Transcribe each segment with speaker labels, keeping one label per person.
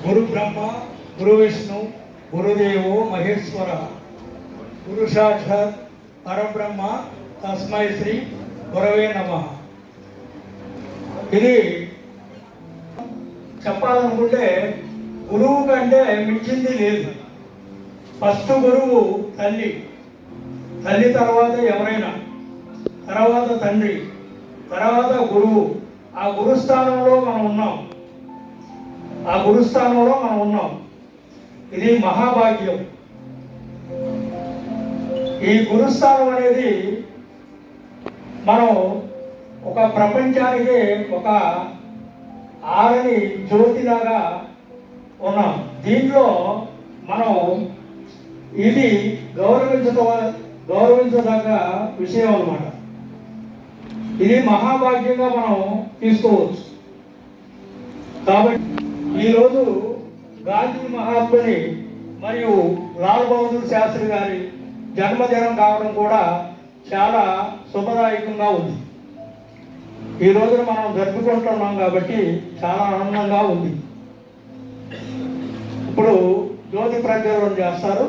Speaker 1: గురు బ్రహ్మ గురు విష్ణు గురుదేవో మహేశ్వర గురు సాక్షాత్ పరబ్రహ్మ తస్మై శ్రీ గురవే నమః. ఇది చెప్పాలనుకుంటే గురువు కంటే మించింది లేదు. ఫస్ట్ గురువు తల్లి, తల్లి తర్వాత ఎవరైనా, తర్వాత తండ్రి, తర్వాత గురువు. ఆ గురుస్థానంలో మనం ఉన్నాం. ఇది మహాభాగ్యం. ఈ గురుస్థానం అనేది మనం ఒక ప్రపంచానికి ఒక ఆరని జ్యోతిలాగా ఉన్నాం. దీంట్లో మనం ఇది గౌరవించదగ్గ విషయం అన్నమాట. ఇది మహాభాగ్యంగా మనం తీసుకోవచ్చు. కాబట్టి ఈరోజు గాంధీ మహాత్ముని మరియు లాల్ బహదూర్ శాస్త్రి గారి జన్మదినం కావడం కూడా చాలా శుభదాయకంగా ఉంది. ఈ రోజున మనం జరుపుకుంటున్నాం కాబట్టి చాలా ఆనందంగా ఉంది. ఇప్పుడు జ్యోతి ప్రజ్వలనం చేస్తారు.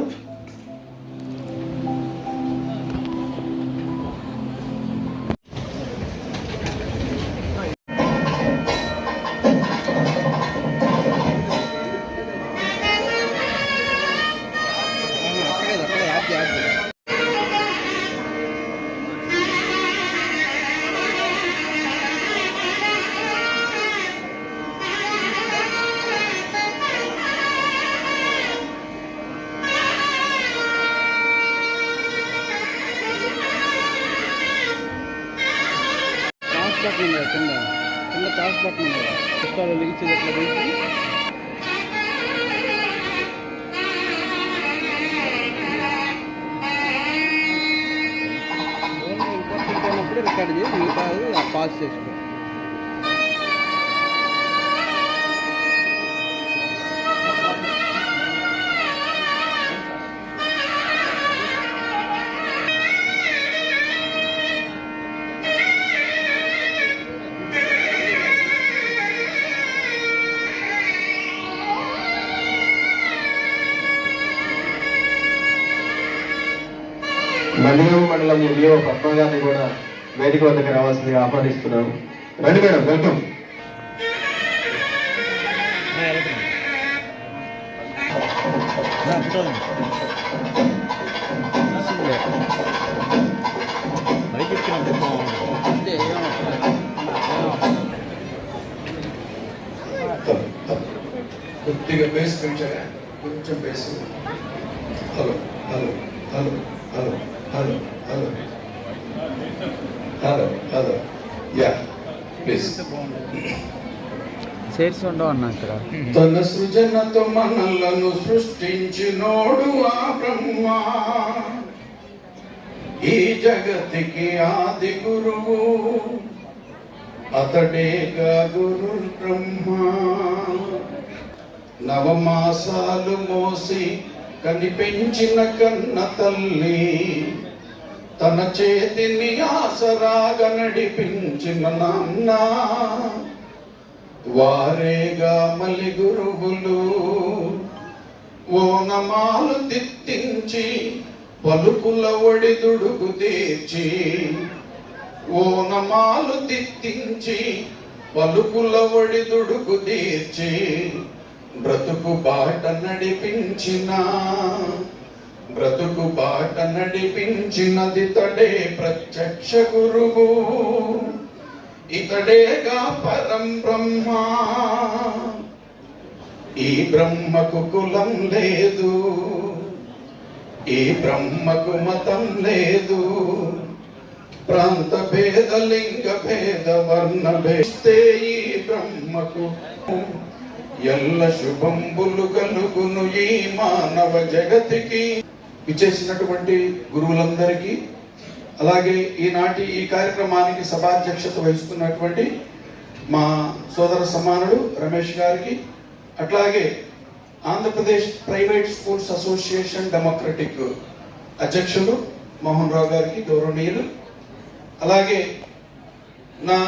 Speaker 2: కింద టాస్ బటన్ ఉంది, పుస్తకాలు వెలిగించేది ఎట్లా వేసి ఇంపార్టెంట్ అయినప్పుడు రికార్డ్ చేసి మిగతా పాస్ చేసుకో.
Speaker 3: మందిరం మండలం ఎంఈఓ పద్మ గారిని కూడా వేదిక వద్దకు రావాల్సిందిగా ఆహ్వానిస్తున్నాము. రండి మేడం, వెల్కమ్.
Speaker 4: కొద్దిగా బేస్ పెంచారా, కొంచెం base. Hello hello hello hello hello hello hello hello yeah please.
Speaker 2: Chairs ఉండవు అన్న ఇక్కడ.
Speaker 4: తన సృజనతో మనలను సృష్టించినోడు ఆ బ్రహ్మ, ఈ జగతికి ఆది గురువు అతడేగా గురు బ్రహ్మ. నవమాసాలు మోసి కనిపెంచిన కన్న తల్లి, తన చేతిని ఆసరాగా నడిపించిన నాన్న, వారేగా మలి గురువులు. ఓనమాలు తిత్తించి పలుకుల ఒడిదుడుకు తీర్చి, ఓనమాలు తిత్తించి పలుకుల ఒడిదుడుకు తీర్చి, బ్రతుకు బాట నడిపించినది తడే ప్రత్యక్ష గురువు, ఇతడేగా పరం బ్రహ్మ. ఈ బ్రహ్మకు కులం లేదు, ఈ బ్రహ్మకు మతం లేదు, ప్రాంత భేద లింగ భేద వర్ణ భేస్తే ఈ బ్రహ్మకు ఎల్ల శుభంబులు కలుగును ఈ మానవ జగతికి. ఇచ్చేసినటువంటి గురువులందరికీ, అలాగే ఈనాటి ఈ కార్యక్రమానికి సభాధ్యక్షత వహిస్తున్నటువంటి మా సోదర సమానుడు రమేష్ గారికి, అట్లాగే Andhra Pradesh private schools association democratic అధ్యక్షులు మోహన్ రావు గారికి గౌరవనీయులు, అలాగే నా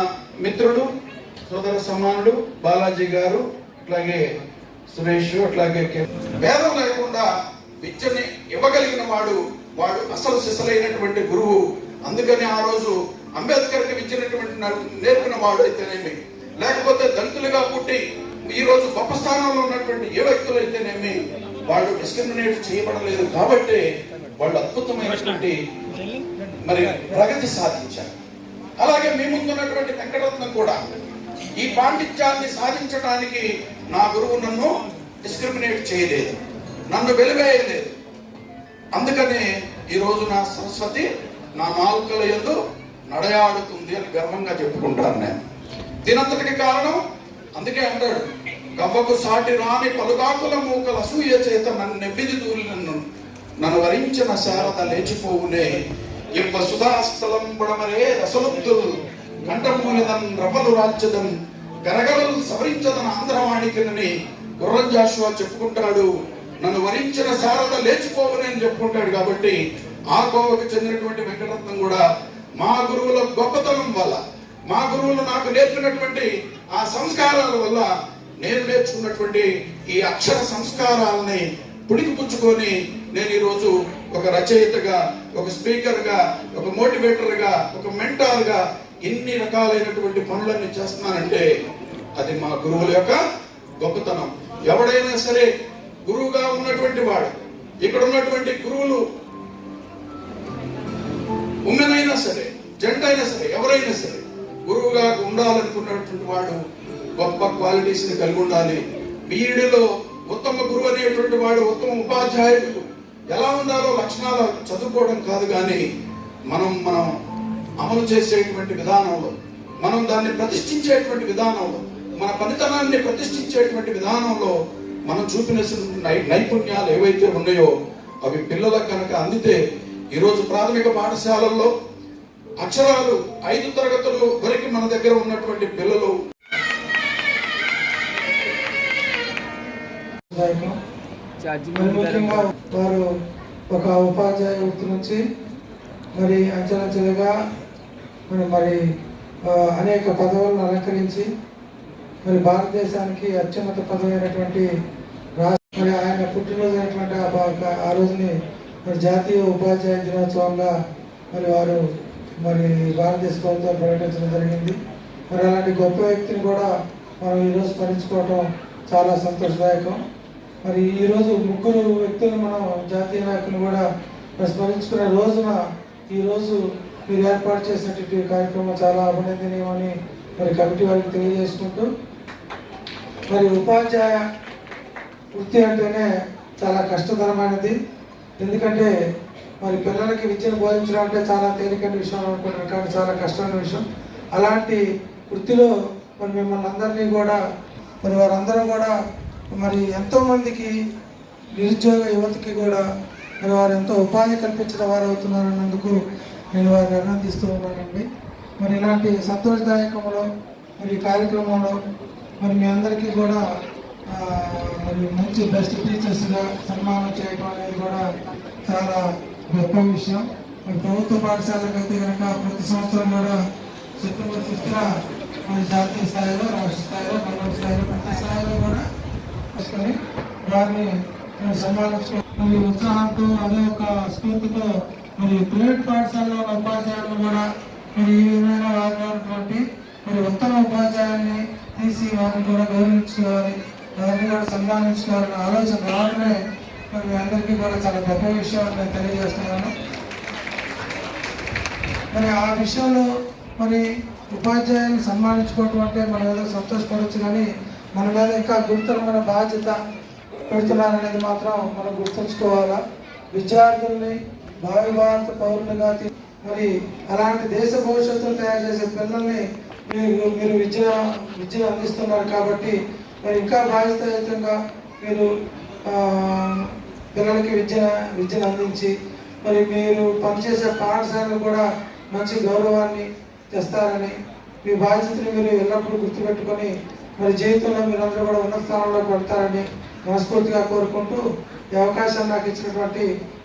Speaker 4: మిత్రుడు సోదర సమానుడు బాలాజీ గారు, అట్లాగే సురేష్ అట్లాగే భేదం లేకుండా విద్యని ఇవ్వగలిగిన వాడు అసలు సిసలైనటువంటి గురువు. అందుకని ఆ రోజు అంబేద్కర్కి విద్యనటువంటి నేర్పిన వాడు అయితేనేమి, లేకపోతే దళితులుగా పుట్టి ఈ రోజు గొప్ప స్థానంలో ఉన్నటువంటి ఏ వ్యక్తులు అయితేనేమి వాళ్ళు డిస్క్రిమినేట్ చేయబడలేదు కాబట్టి వాళ్ళు అద్భుతమైనటువంటి మరి ప్రగతి సాధించారు. అలాగే మీ ముందున్నటువంటి వెంకటరత్నం కూడా ఈ పాండిత్యాన్ని సాధించడానికి నా గురువు నన్ను డిస్క్రిమినేట్ చేయలేదు, నన్ను వెలివేయలేదు. అందుకనే ఈరోజు నా సరస్వతి నా నాలుకల యందు నడయాడుతుంది అని గర్వంగా చెప్పుకుంటాను నేను. దీనంతటికి కారణం అందుకే అంటాడు, గవ్వకు సాటి రాని పలుగాకుల మూకల అసూయ చేత నన్ను నెబ్బిది దూరి నన్ను వరించిన శారద లేచిపోవునే ఇప్ప సుధాస్థలం బుడమరే రసలుద్దులు కంఠమూలిదన్ రవ్వలు రాజ్యదన్ గరగరలు సవరించదన ఆంధ్రవాణికినని గుర్రం జాషువా చెప్పుకుంటాడు. నన్ను వరించిన శారద లేచిపోవునే అని చెప్పుకుంటాడు. కాబట్టి ఆ కోవకు చెందినటువంటి వెంకటరత్నం కూడా మా గురువుల గొప్పతనం వల్ల, మా గురువులు నాకు నేర్పినటువంటి ఆ సంస్కారాల వల్ల నేను నేర్చుకున్నటువంటి ఈ అక్షర సంస్కారాలని పుడికిపుచ్చుకొని నేను ఈరోజు ఒక రచయితగా, ఒక స్పీకర్గా, ఒక మోటివేటర్గా, ఒక మెంటార్గా ఇన్ని రకాలైనటువంటి పనులన్నీ చేస్తున్నానంటే అది మా గురువుల యొక్క గొప్పతనం. ఎవడైనా సరే గురువుగా ఉన్నటువంటి వాడు, ఇక్కడ ఉన్నటువంటి గురువులు ఉమెన్ అయినా సరే, జెంట్ అయినా సరే, ఎవరైనా సరే గురువుగా ఉండాలనుకున్నటువంటి వాడు గొప్ప క్వాలిటీస్ ని కలిగి ఉండాలి. బీఈడీలో ఉత్తమ గురువు అనేటువంటి వాడు, ఉత్తమ ఉపాధ్యాయుడు ఎలా ఉండాలో లక్షణాలు చదువుకోవడం కాదు, కానీ మనం అమలు చేసేటువంటి విధానంలో, మనం దాన్ని ప్రతిష్ఠించేటువంటి విధానంలో, మన పనితనాన్ని ప్రతిష్ఠించేటువంటి విధానంలో మనం చూపిన నైపుణ్యాలు ఏవైతే ఉన్నాయో అవి పిల్లలకు కనుక అందితే ఈరోజు ప్రాథమిక పాఠశాలల్లో అక్షరాలు 5 తరగతులు వరకు మన దగ్గర ఉన్నటువంటి పిల్లలు
Speaker 5: ముఖ్యంగా వారు ఒక ఉపాధ్యాయ వృత్తి నుంచి మరి అంచెలంచెలుగా మరి అనేక పదవులను అలంకరించి మరి భారతదేశానికి అత్యున్నత పదవి అయినటువంటి మరి ఆయన పుట్టినరోజు అయినటువంటి ఆ రోజుని మరి జాతీయ ఉపాధ్యాయ దినోత్సవంగా మరి వారు మరి భారతదేశ ప్రభుత్వం ప్రకటించడం జరిగింది. మరి అలాంటి గొప్ప వ్యక్తిని కూడా మనం ఈరోజు స్మరించుకోవటం చాలా సంతోషదాయకం. మరి ఈరోజు 3 వ్యక్తులు మనం జాతీయ నాయకులు కూడా స్మరించుకునే రోజున ఈరోజు మీరు ఏర్పాటు చేసినటువంటి కార్యక్రమం చాలా అభినందనీయమని మరి కమిటీ వారికి తెలియజేసుకుంటూ, మరి ఉపాధ్యాయ వృత్తి అంటేనే చాలా కష్టతరమైనది. ఎందుకంటే మరి పిల్లలకి విద్యను బోధించడం అంటే చాలా తేలికైన విషయం అనుకుంటున్నాను, కానీ చాలా కష్టమైన విషయం. అలాంటి వృత్తిలో మరి మిమ్మల్ని అందరినీ కూడా మరి వారందరూ కూడా మరి ఎంతోమందికి నిరుద్యోగ యువతకి కూడా మరి వారు ఎంతో ఉపాధి కల్పించిన వారు అవుతున్నారన్నందుకు నేను వారిని అభినందిస్తూ ఉన్నానండి. మరి ఇలాంటి సంతోషదాయకంలో మరి కార్యక్రమంలో మరి మీ అందరికీ కూడా మరి మంచి బెస్ట్ టీచర్స్గా సన్మానం చేయడం అనేది కూడా చాలా గొప్ప విషయం. మరి ప్రభుత్వ పాఠశాలకు అయితే కనుక ప్రతి సంవత్సరం కూడా సెప్టెంబర్ 5న మరి జాతీయ స్థాయిలో, రాష్ట్ర స్థాయిలో, మండల స్థాయిలో, ప్రతి స్థాయిలో కూడా వస్తుంది. వారిని సన్మానించుకుని ఉత్సాహంతో అదే ఒక స్ఫూర్తితో మరి ప్రైవేట్ పాఠశాలలో ఉన్న ఉపాధ్యాయులను కూడా మరి ఈ విధంగా వారినటువంటి మరి ఉత్తమ ఉపాధ్యాయుల్ని తీసి వారిని కూడా గౌరవించుకోవాలి, వారిని కూడా సన్మానించుకోవాలనే ఆలోచన రావడమే మరి మీ అందరికీ కూడా చాలా గొప్ప విషయం అని నేను తెలియజేస్తున్నాను. మరి ఆ విషయంలో మరి ఉపాధ్యాయులను సన్మానించుకోవటం అంటే మనం ఏదో సంతోషపడవచ్చు, కానీ మన మీద ఇంకా గురుతరమైన బాధ్యత పెడుతున్నారనేది మాత్రం మనం గుర్తుంచుకోవాలా. విద్యార్థుల్ని భావి భారత పౌరులుగా మరి అలాంటి దేశ భవిష్యత్తును తయారు చేసే పిల్లల్ని మీరు విద్యను అందిస్తున్నారు కాబట్టి మరి ఇంకా బాధ్యతాయుతంగా మీరు పిల్లలకి విద్యను అందించి మరి మీరు పనిచేసే పాఠశాలను కూడా మంచి గౌరవాన్ని తెస్తారని, మీ బాధ్యతని మీరు ఎల్లప్పుడూ గుర్తుపెట్టుకొని మరి జీవితంలో మీరందరూ కూడా ఉన్నత స్థానంలోకి వెళ్తారని మనస్ఫూర్తిగా కోరుకుంటూ ఈ అవకాశాన్ని నాకు ఇచ్చినటువంటి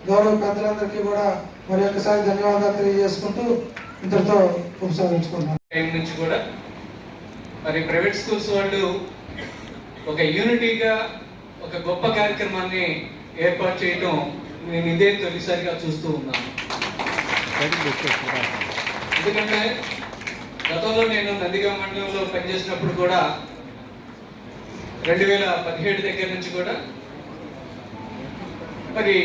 Speaker 5: గౌరవ పెద్దలందరికీ కూడా మరి ఒక్కసారి ధన్యవాదాలు తెలియజేసుకుంటూ ఇంతటితో ఉపసంహరించుకుంటున్నాను.
Speaker 6: టైం నుంచి కూడా మరి ప్రైవేట్ స్కూల్స్ వాళ్ళు ఒక యూనిటీగా ఒక గొప్ప కార్యక్రమాన్ని ఏర్పాటు చేయడం నేను ఇదే తొలిసారిగా చూస్తూ ఉన్నాను. ఎందుకంటే గతంలో నేను నందిగామ మండలంలో పనిచేసినప్పుడు కూడా 2017 దగ్గర నుంచి కూడా మరి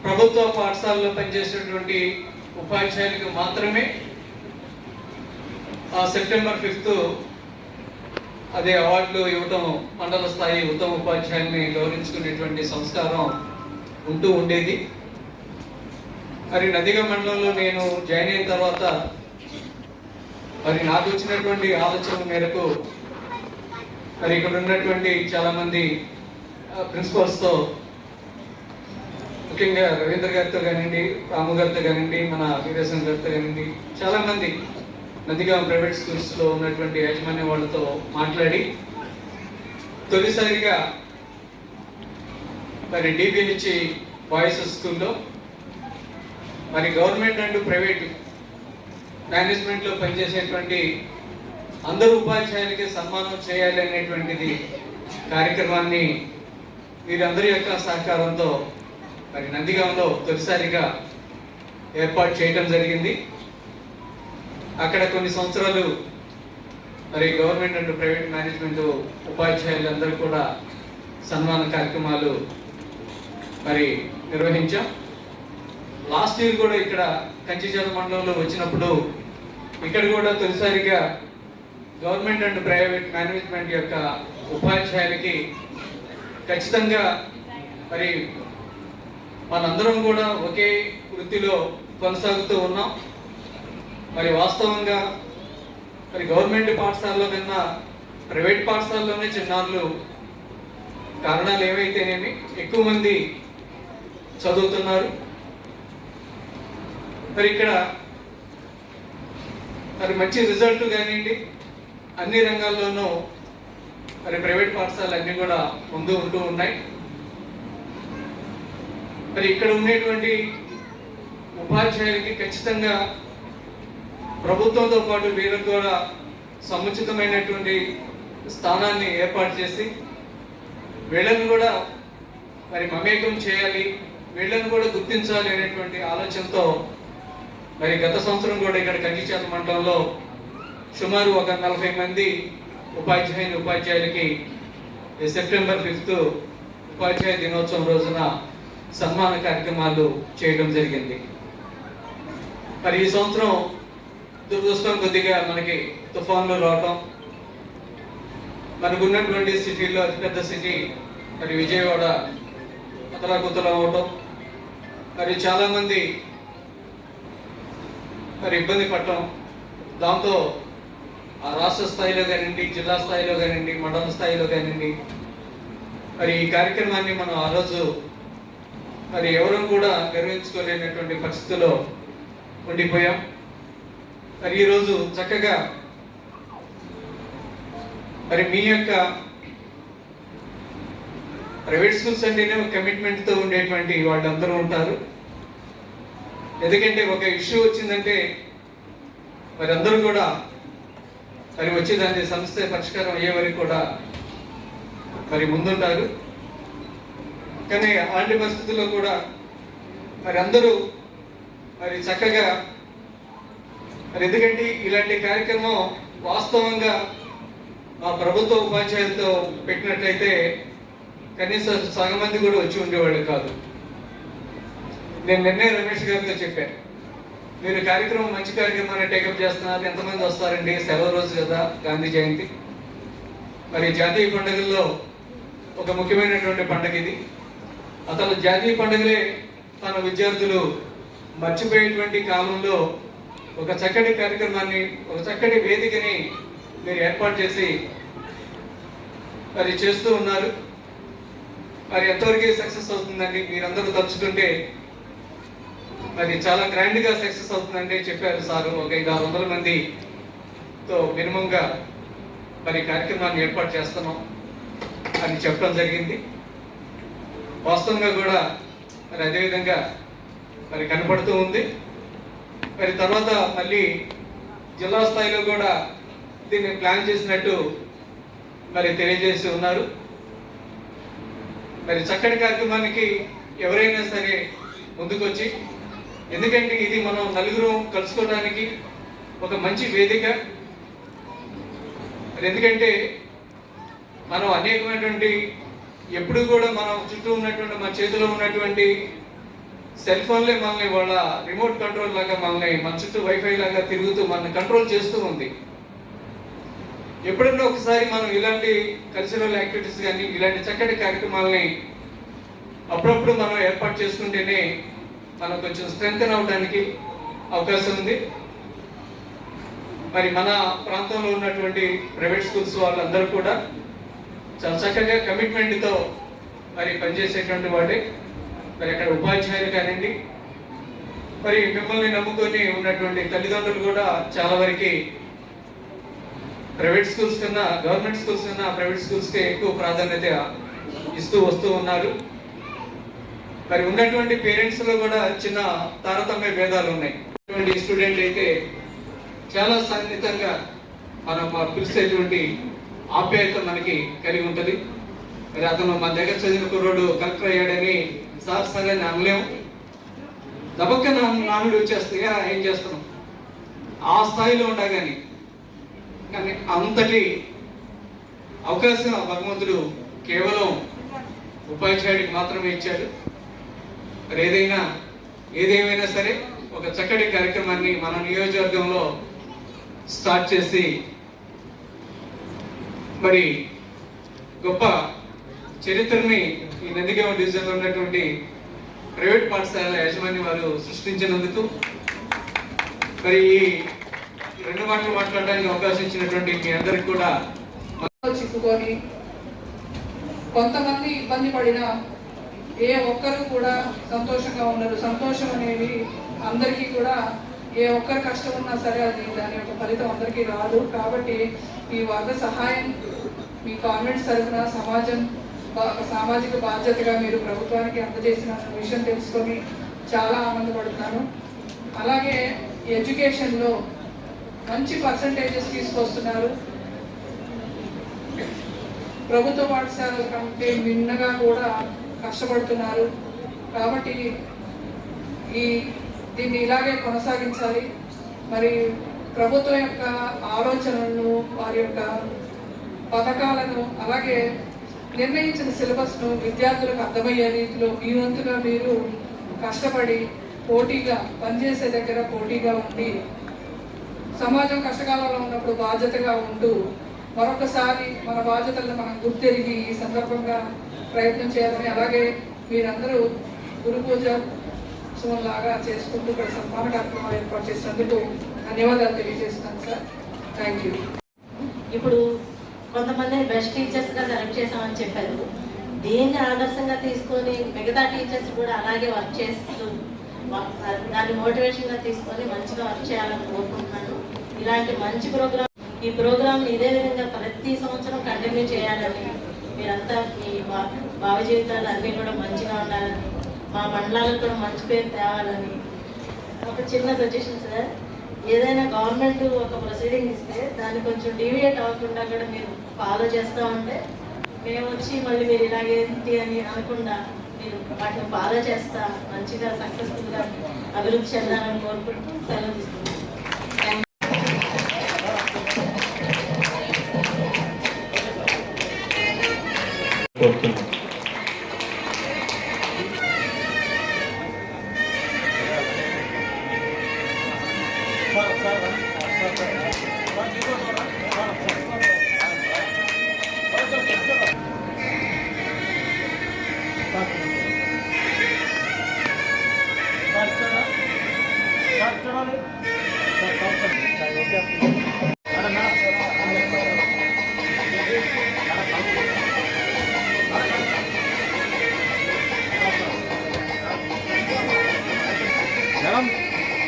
Speaker 6: ప్రభుత్వ పాఠశాలలో పనిచేసినటువంటి ఉపాధ్యాయులకు మాత్రమే ఆ సెప్టెంబర్ 5 అదే అవార్డులు ఇవ్వటం, మండల స్థాయి ఉత్తమ ఉపాధ్యాయుల్ని గౌరవించుకునేటువంటి సంస్కారం ఉంటూ ఉండేది. మరి నందిగామ మండలంలో నేను జాయిన్ అయిన తర్వాత మరి నాకు వచ్చినటువంటి ఆలోచన మేరకు మరి ఇక్కడ ఉన్నటువంటి చాలా మంది ప్రిన్సిపల్స్తో, ముఖ్యంగా రవీంద్ర గారితో కానివ్వండి, రాము గారితో కానివ్వండి, మన వీరేశం గారితో కానివ్వండి, చాలా మంది నందిగామ ప్రైవేట్ స్కూల్స్లో ఉన్నటువంటి యాజమాన్య వాళ్ళతో మాట్లాడి తొలిసారిగా మరి డిబిహెచ్ బాయ్స్ స్కూల్లో మరి గవర్నమెంట్ అండ్ ప్రైవేట్ మేనేజ్మెంట్లో పనిచేసేటువంటి అందరూ ఉపాధ్యాయులకి సన్మానం చేయాలి అనేటువంటిది కార్యక్రమాన్ని వీరందరి యొక్క సహకారంతో మరి నందిగామలో తొలిసారిగా ఏర్పాటు చేయడం జరిగింది. అక్కడ కొన్ని సంవత్సరాలు మరి గవర్నమెంట్ అండ్ ప్రైవేట్ మేనేజ్మెంట్ ఉపాధ్యాయులందరూ కూడా సన్మాన కార్యక్రమాలు మరి నిర్వహించాం. లాస్ట్ ఇయర్ కూడా ఇక్కడ కంచిచర్ల మండలంలో వచ్చినప్పుడు ఇక్కడ కూడా తొలిసారిగా గవర్నమెంట్ అండ్ ప్రైవేట్ మేనేజ్మెంట్ యొక్క ఉపాధ్యాయులకి ఖచ్చితంగా మరి మనందరం కూడా ఒకే వృత్తిలో కొనసాగుతూ ఉన్నాం. మరి వాస్తవంగా మరి గవర్నమెంట్ పాఠశాలలో కన్నా ప్రైవేట్ పాఠశాలలోనే చిన్నారులు కారణాలు ఏవైతేనేమి ఎక్కువ మంది చదువుతున్నారు. మరి ఇక్కడ మరి మంచి రిజల్ట్ కానివ్వండి, అన్ని రంగాల్లోనూ మరి ప్రైవేట్ పాఠశాలలు అన్నీ కూడా ముందు ఉంటూ ఉన్నాయి. మరి ఇక్కడ ఉండేటువంటి ఉపాధ్యాయులకి ఖచ్చితంగా ప్రభుత్వంతో పాటు వీళ్ళకు కూడా సముచితమైనటువంటి స్థానాన్ని ఏర్పాటు చేసి వీళ్ళని కూడా మరి మమేకం చేయాలి, వీళ్ళని కూడా గుర్తించాలి అనేటువంటి ఆలోచనతో మరి గత సంవత్సరం కూడా ఇక్కడ కంచిచర్ల మండలంలో సుమారు ఒక 40 మంది ఉపాధ్యాయులకి సెప్టెంబర్ 5 ఉపాధ్యాయ దినోత్సవం రోజున సన్మాన కార్యక్రమాలు చేయడం జరిగింది. మరి ఈ సంవత్సరం దురదృష్టం కొద్దిగా మనకి తుఫాన్లు రావటం, మనకు ఉన్నటువంటి సిటీల్లో అతిపెద్ద సిటీ మరి విజయవాడ అతలాకుతలం అవటం, మరి చాలామంది మరి ఇబ్బంది పడటం, దాంతో ఆ రాష్ట్ర స్థాయిలో కానివ్వండి, జిల్లా స్థాయిలో కానివ్వండి, మండల స్థాయిలో కానివ్వండి మరి ఈ కార్యక్రమాన్ని మనం ఆ రోజు మరి ఎవరూ కూడా నిర్వహించుకోలేనటువంటి పరిస్థితుల్లో ఉండిపోయాం. మరి ఈరోజు చక్కగా మరి మీ యొక్క ప్రైవేట్ స్కూల్స్ అంటేనే కమిట్మెంట్తో ఉండేటువంటి వాళ్ళందరూ ఉంటారు. ఎందుకంటే ఒక ఇష్యూ వచ్చిందంటే మరి అందరూ కూడా మరి వచ్చి దాని సమస్య పరిష్కారం అయ్యే వరకు కూడా మరి ముందుంటారు. కానీ అలాంటి పరిస్థితుల్లో కూడా మరి అందరూ మరి చక్కగా మరి ఎందుకంటే ఇలాంటి కార్యక్రమం వాస్తవంగా మా ప్రభుత్వ ఉపాధ్యాయులతో పెట్టినట్లయితే కనీసం సగం మంది కూడా వచ్చి ఉండేవాళ్ళు కాదు. నేను నిన్నే రమేష్ గారితో చెప్పాను, మీరు కార్యక్రమం మంచి కార్యక్రమాన్ని టేకప్ చేస్తున్నారు, ఎంతమంది వస్తారండి, సెలవు రోజు కదా గాంధీ జయంతి, మరి జాతీయ పండుగల్లో ఒక ముఖ్యమైనటువంటి పండుగ ఇది. అసలు జాతీయ పండుగలే తన విద్యార్థులు మర్చిపోయేటువంటి కాలంలో ఒక చక్కటి కార్యక్రమాన్ని, ఒక చక్కటి వేదికని మీరు ఏర్పాటు చేసి మరి చేస్తూ ఉన్నారు. మరి ఎంతవరకు సక్సెస్ అవుతుందండి మీరందరూ తలుచుకుంటే మరి చాలా గ్రాండ్గా సక్సెస్ అవుతుందండి చెప్పారు సారు. ఒక 500-600 మందితో మినిమంగా మరి కార్యక్రమాన్ని ఏర్పాటు చేస్తున్నాం అని చెప్పడం జరిగింది. వాస్తవంగా కూడా మరి అదేవిధంగా మరి కనపడుతూ ఉంది. మరి తర్వాత మళ్ళీ జిల్లా స్థాయిలో కూడా దీన్ని ప్లాన్ చేసినట్టు మరి తెలియజేసి ఉన్నారు. మరి చక్కటి కార్యక్రమానికి ఎవరైనా సరే ముందుకొచ్చి, ఎందుకంటే ఇది మనం నలుగురు కలుసుకోవడానికి ఒక మంచి వేదిక. మరి ఎందుకంటే మనం అనేకమైనటువంటి ఎప్పుడు కూడా మనం చుట్టూ ఉన్నటువంటి మన చేతిలో ఉన్నటువంటి సెల్ ఫోన్లే మనల్ని వాళ్ళ రిమోట్ కంట్రోల్ లాగా మనల్ని మన చుట్టూ వైఫై లాగా తిరుగుతూ మనల్ని కంట్రోల్ చేస్తూ ఉంది. ఎప్పుడన్నా ఒకసారి మనం ఇలాంటి కల్చరల్ యాక్టివిటీస్ కానీ ఇలాంటి చక్కటి కార్యక్రమాలని అప్పుడప్పుడు మనం ఏర్పాటు చేసుకుంటేనే మనం కొంచెం స్ట్రెంగ్తన్ అవడానికి అవకాశం ఉంది. మరి మన ప్రాంతంలో ఉన్నటువంటి ప్రైవేట్ స్కూల్స్ వాళ్ళందరూ కూడా చాలా చక్కగా కమిట్మెంట్తో మరి పనిచేసేటువంటి వాడే. మరి అక్కడ ఉపాధ్యాయులు కానివ్వండి, మరి మిమ్మల్ని నమ్ముకొని ఉన్నటువంటి తల్లిదండ్రులు కూడా చాలా వరకు ప్రైవేట్ స్కూల్స్ కన్నా గవర్నమెంట్ స్కూల్స్ కన్నా ప్రైవేట్ స్కూల్స్కే ఎక్కువ ప్రాధాన్యత ఇస్తూ వస్తూ ఉన్నారు. మరి ఉన్నటువంటి పేరెంట్స్లో కూడా చిన్న తారతమ్య భేదాలు ఉన్నాయి. స్టూడెంట్ అయితే చాలా సన్నిహితంగా మనం పిలిచేటువంటి ఆప్యాయత మనకి కలిగి ఉంటుంది. మరి అతను మన దగ్గర చదివిన కుర్రోడు కలెక్టర్ అయ్యాడని సార్ అని అనలేము. దబక్క నానుడు వచ్చేస్తే ఏం చేస్తున్నాం ఆ స్థాయిలో ఉండగాని, కానీ అంతటి అవకాశం భగవంతుడు కేవలం ఉపాధ్యాయుడికి మాత్రమే ఇచ్చాడు. మరి ఏదేమైనా సరే ఒక చక్కటి కార్యక్రమాన్ని మన నియోజకవర్గంలో స్టార్ట్ చేసి మరి గొప్ప చరిత్రని ఈ నందిగామ డివిజన్లో ఉన్నటువంటి ప్రైవేట్ పాఠశాల యాజమాన్యం వారు సృష్టించినందుకు మరి ఈ 2 మాటలు మాట్లాడడానికి అవకాశం ఇచ్చినటువంటి మీ అందరికి కూడా
Speaker 7: చిక్కుకొని కొంతమంది ఇబ్బంది పడినా ఏ ఒక్కరు కూడా సంతోషంగా ఉండరు. సంతోషం అనేది అందరికీ కూడా ఏ ఒక్కరు కష్టం ఉన్నా సరే అది దాని యొక్క ఫలితం అందరికీ రాదు. కాబట్టి ఈ వర్గ సహాయం మీ కాన్వెంట్స్ తరఫున సామాజిక బాధ్యతగా మీరు ప్రభుత్వానికి అందజేసిన విషయం తెలుసుకొని చాలా ఆనందపడుతున్నాను. అలాగే ఎడ్యుకేషన్లో మంచి పర్సంటేజెస్ తీసుకొస్తున్నారు. ప్రభుత్వ పాఠశాలల కంటే మిన్నగా కూడా కష్టపడుతున్నారు. కాబట్టి దీన్ని ఇలాగే కొనసాగించాలి. మరి ప్రభుత్వం యొక్క ఆలోచనలను, వారి యొక్క పథకాలను, అలాగే నిర్ణయించిన సిలబస్ను విద్యార్థులకు అర్థమయ్యే రీతిలో మీ వంతుగా మీరు కష్టపడి పోటీగా పనిచేసే దగ్గర పోటీగా ఉండి సమాజం కష్టకాలంలో ఉన్నప్పుడు బాధ్యతగా ఉంటూ మరొకసారి మన బాధ్యతలను మనం గుర్తెరిగి ఈ సందర్భంగా ప్రయత్నం చేయాలని, అలాగే మీరందరూ గురు పూజ లాగా చేసుకుంటూ ఇక్కడ సన్మాన కార్యక్రమాలు ఏర్పాటు చేసినందుకు ధన్యవాదాలు తెలియజేస్తున్నాను సార్. Thank you.
Speaker 8: ఇప్పుడు కొంతమంది బెస్ట్ టీచర్స్గా సెలెక్ట్ చేసామని చెప్పారు. దీన్ని ఆదర్శంగా తీసుకొని మిగతా టీచర్స్ కూడా అలాగే వర్క్ చేస్తూ దాన్ని మోటివేషన్గా తీసుకొని మంచిగా వర్క్ చేయాలని కోరుకుంటున్నాను. ఇలాంటి మంచి ఈ ప్రోగ్రామ్ ఇదే విధంగా ప్రతి సంవత్సరం కంటిన్యూ చేయాలని, మీరంతా మీ భావ జీవితాలు అన్నీ కూడా మంచిగా ఉండాలని, మా మండలాలకు కూడా మంచి పేరు తేవాలని. ఒక చిన్న సజెషన్ సార్, ఏదైనా గవర్నమెంట్ ఒక ప్రొసీడింగ్ ఇస్తే దాన్ని కొంచెం డీవియేట్ అవ్వకుండా కూడా మీరు ఫాలో చేస్తూ ఉంటే మేము వచ్చి మళ్ళీ మీరు ఇలాగేంటి అని అనకుండా మీరు వాటిని ఫాలో చేస్తా మంచిగా సక్సెస్ఫుల్గా అభివృద్ధి చెందాలని కోరుకుంటూ సెలవు తీసుకుంటాం.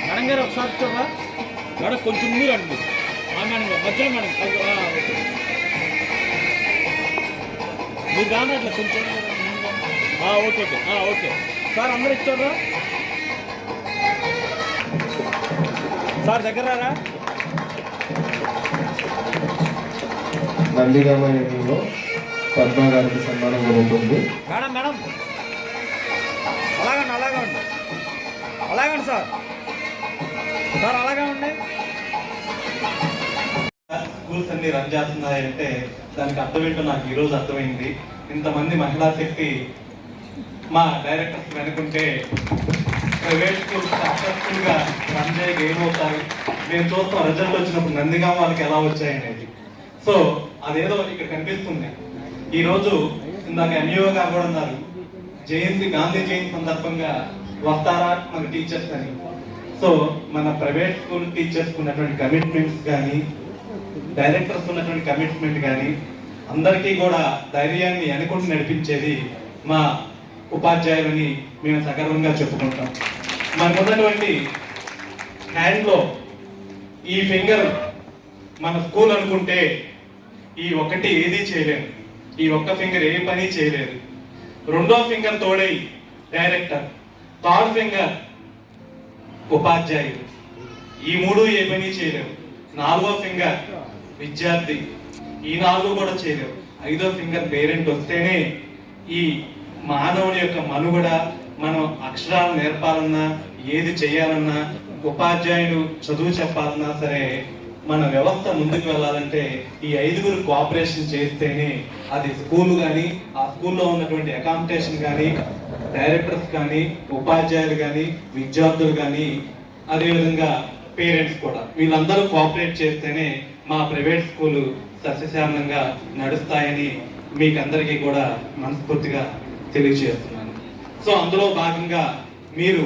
Speaker 9: మేడం గారు ఒకసారి చూడరా మేడం, కొంచెం మీరు అండి మేడం గారు మధ్యలో మేడం ఓకే మీరు రాను అట్లా కొంచెం ఓకే ఓకే ఓకే సార్ అందరు ఇచ్చారా సార్ దగ్గర రారా.
Speaker 3: నందిగామ ఏరియాలో పద్మ గారికి సన్మానం జరుగుతుంది.
Speaker 9: మేడం మేడం అలాగండి అలాగండి అలాగండి సార్ సార్ అలాగే ఉండి.
Speaker 10: స్కూల్స్ అన్ని రన్ చేస్తున్నాయంటే దానికి అర్థం ఏంటో నాకు ఈరోజు అర్థమైంది. ఇంతమంది మహిళా శక్తి మా డైరెక్టర్స్ వెనుకుంటే ప్రైవేట్ స్కూల్స్ సక్సెస్ఫుల్గా రన్ చేయక ఏమవుతారు. మేము చూస్తాం రిజల్ట్ వచ్చినప్పుడు నందిగామ వాళ్ళకి ఎలా వచ్చాయనేది. సో అదేదో ఇక్కడ కనిపిస్తుంది. ఈరోజు ఇందాక ఎంఈఓ గారు కూడా అన్నారు, జయంతి గాంధీ జయంతి సందర్భంగా వస్తారా మన టీచర్స్ అని. సో మన ప్రైవేట్ స్కూల్ టీచర్స్ ఉన్నటువంటి కమిట్మెంట్స్ కానీ, డైరెక్టర్స్ ఉన్నటువంటి కమిట్మెంట్ కానీ, అందరికీ కూడా ధైర్యాన్ని అనుకుంటూ నడిపించేది మా ఉపాధ్యాయులని మేము సగర్వంగా చెప్పుకుంటాం. మనకున్నటువంటి హ్యాండ్లో ఈ ఫింగర్ మన స్కూల్ అనుకుంటే ఈ ఒక్కటి ఏది చేయలేదు. ఈ ఒక్క ఫింగర్ ఏ పని చేయలేదు. రెండో ఫింగర్ తోడై డైరెక్టర్, థర్డ్ ఫింగర్ ఉపాధ్యాయులు, ఈ మూడు ఏ పని చేయలేవు. నాలుగో ఫింగర్ విద్యార్థి, ఈ నాలుగు కూడా చేయలేవు. ఐదో ఫింగర్ పేరెంట్ వస్తేనే ఈ మానవుని యొక్క మనుగడ, మనం అక్షరాలు నేర్పాలన్నా, ఏది చేయాలన్నా, ఉపాధ్యాయుడు చదువు చెప్పాలన్నా సరే మన వ్యవస్థ ముందుకు వెళ్ళాలంటే ఈ ఐదుగురు కోఆపరేషన్ చేస్తేనే అది స్కూల్ కానీ, ఆ స్కూల్లో ఉన్నటువంటి అకామిడేషన్ కానీ, డైరెక్టర్స్ కానీ, ఉపాధ్యాయులు కానీ, విద్యార్థులు కానీ, అదేవిధంగా పేరెంట్స్ కూడా, వీళ్ళందరూ కోఆపరేట్ చేస్తేనే మా ప్రైవేట్ స్కూలు సస్యశ్యామలంగా నడుస్తాయని మీకు అందరికీ కూడా మనస్ఫూర్తిగా తెలియజేస్తున్నాను. సో అందులో భాగంగా మీరు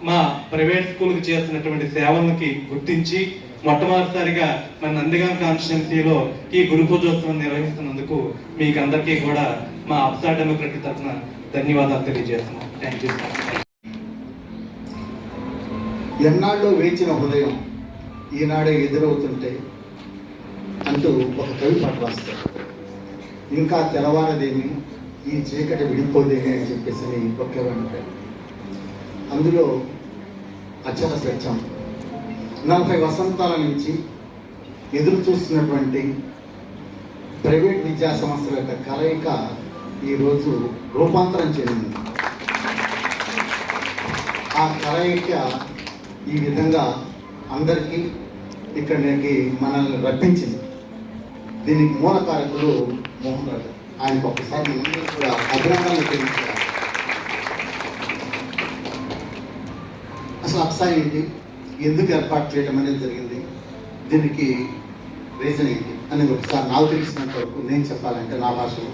Speaker 10: మా ప్రైవేట్ స్కూల్కి చేస్తున్నటువంటి సేవలకి గుర్తించి మొట్టమొదటిసారిగా మన నందిగామ కాన్స్టిట్యున్సీలో ఈ గురు పూజోత్సవం నిర్వహిస్తున్నందుకు మీకు అందరికీ కూడా మా అప్సా డెమోక్రటిక్ తరఫున ధన్యవాదాలు తెలియజేస్తున్నాం. Thank you.
Speaker 11: ఎన్నాళ్ళు వేచిన హృదయం ఈనాడే ఎదురవుతుంటే అంటూ ఒక కవి పాట రాస్తాడు. ఇంకా తెల్లవారదేమి, ఈ చీకటి విడిపోదేమి అని చెప్పేసి ఒక కవి అంటాడు. అందులో అక్షర సత్యం. 40 వసంతాల నుంచి ఎదురు చూస్తున్నటువంటి ప్రైవేట్ విద్యా సంస్థల యొక్క కలయిక ఈరోజు రూపాంతరం చెందింది. ఆ కలయిక ఈ విధంగా అందరికీ ఇక్కడికి మనల్ని రప్పించింది. దీనికి మూల కారకులు మోహన్ రావు. ఆయనకు ఒకసారి కూడా అభినందనలు తెలియజేయాలి. అసలు అప్సా ఏంటి, ఎందుకు ఏర్పాటు చేయడం అనేది జరిగింది, దీనికి రీజన్ ఏంటి అనేది ఒకసారి నాకు తెలిసినంత వరకు నేను చెప్పాలంటే నా భాషలో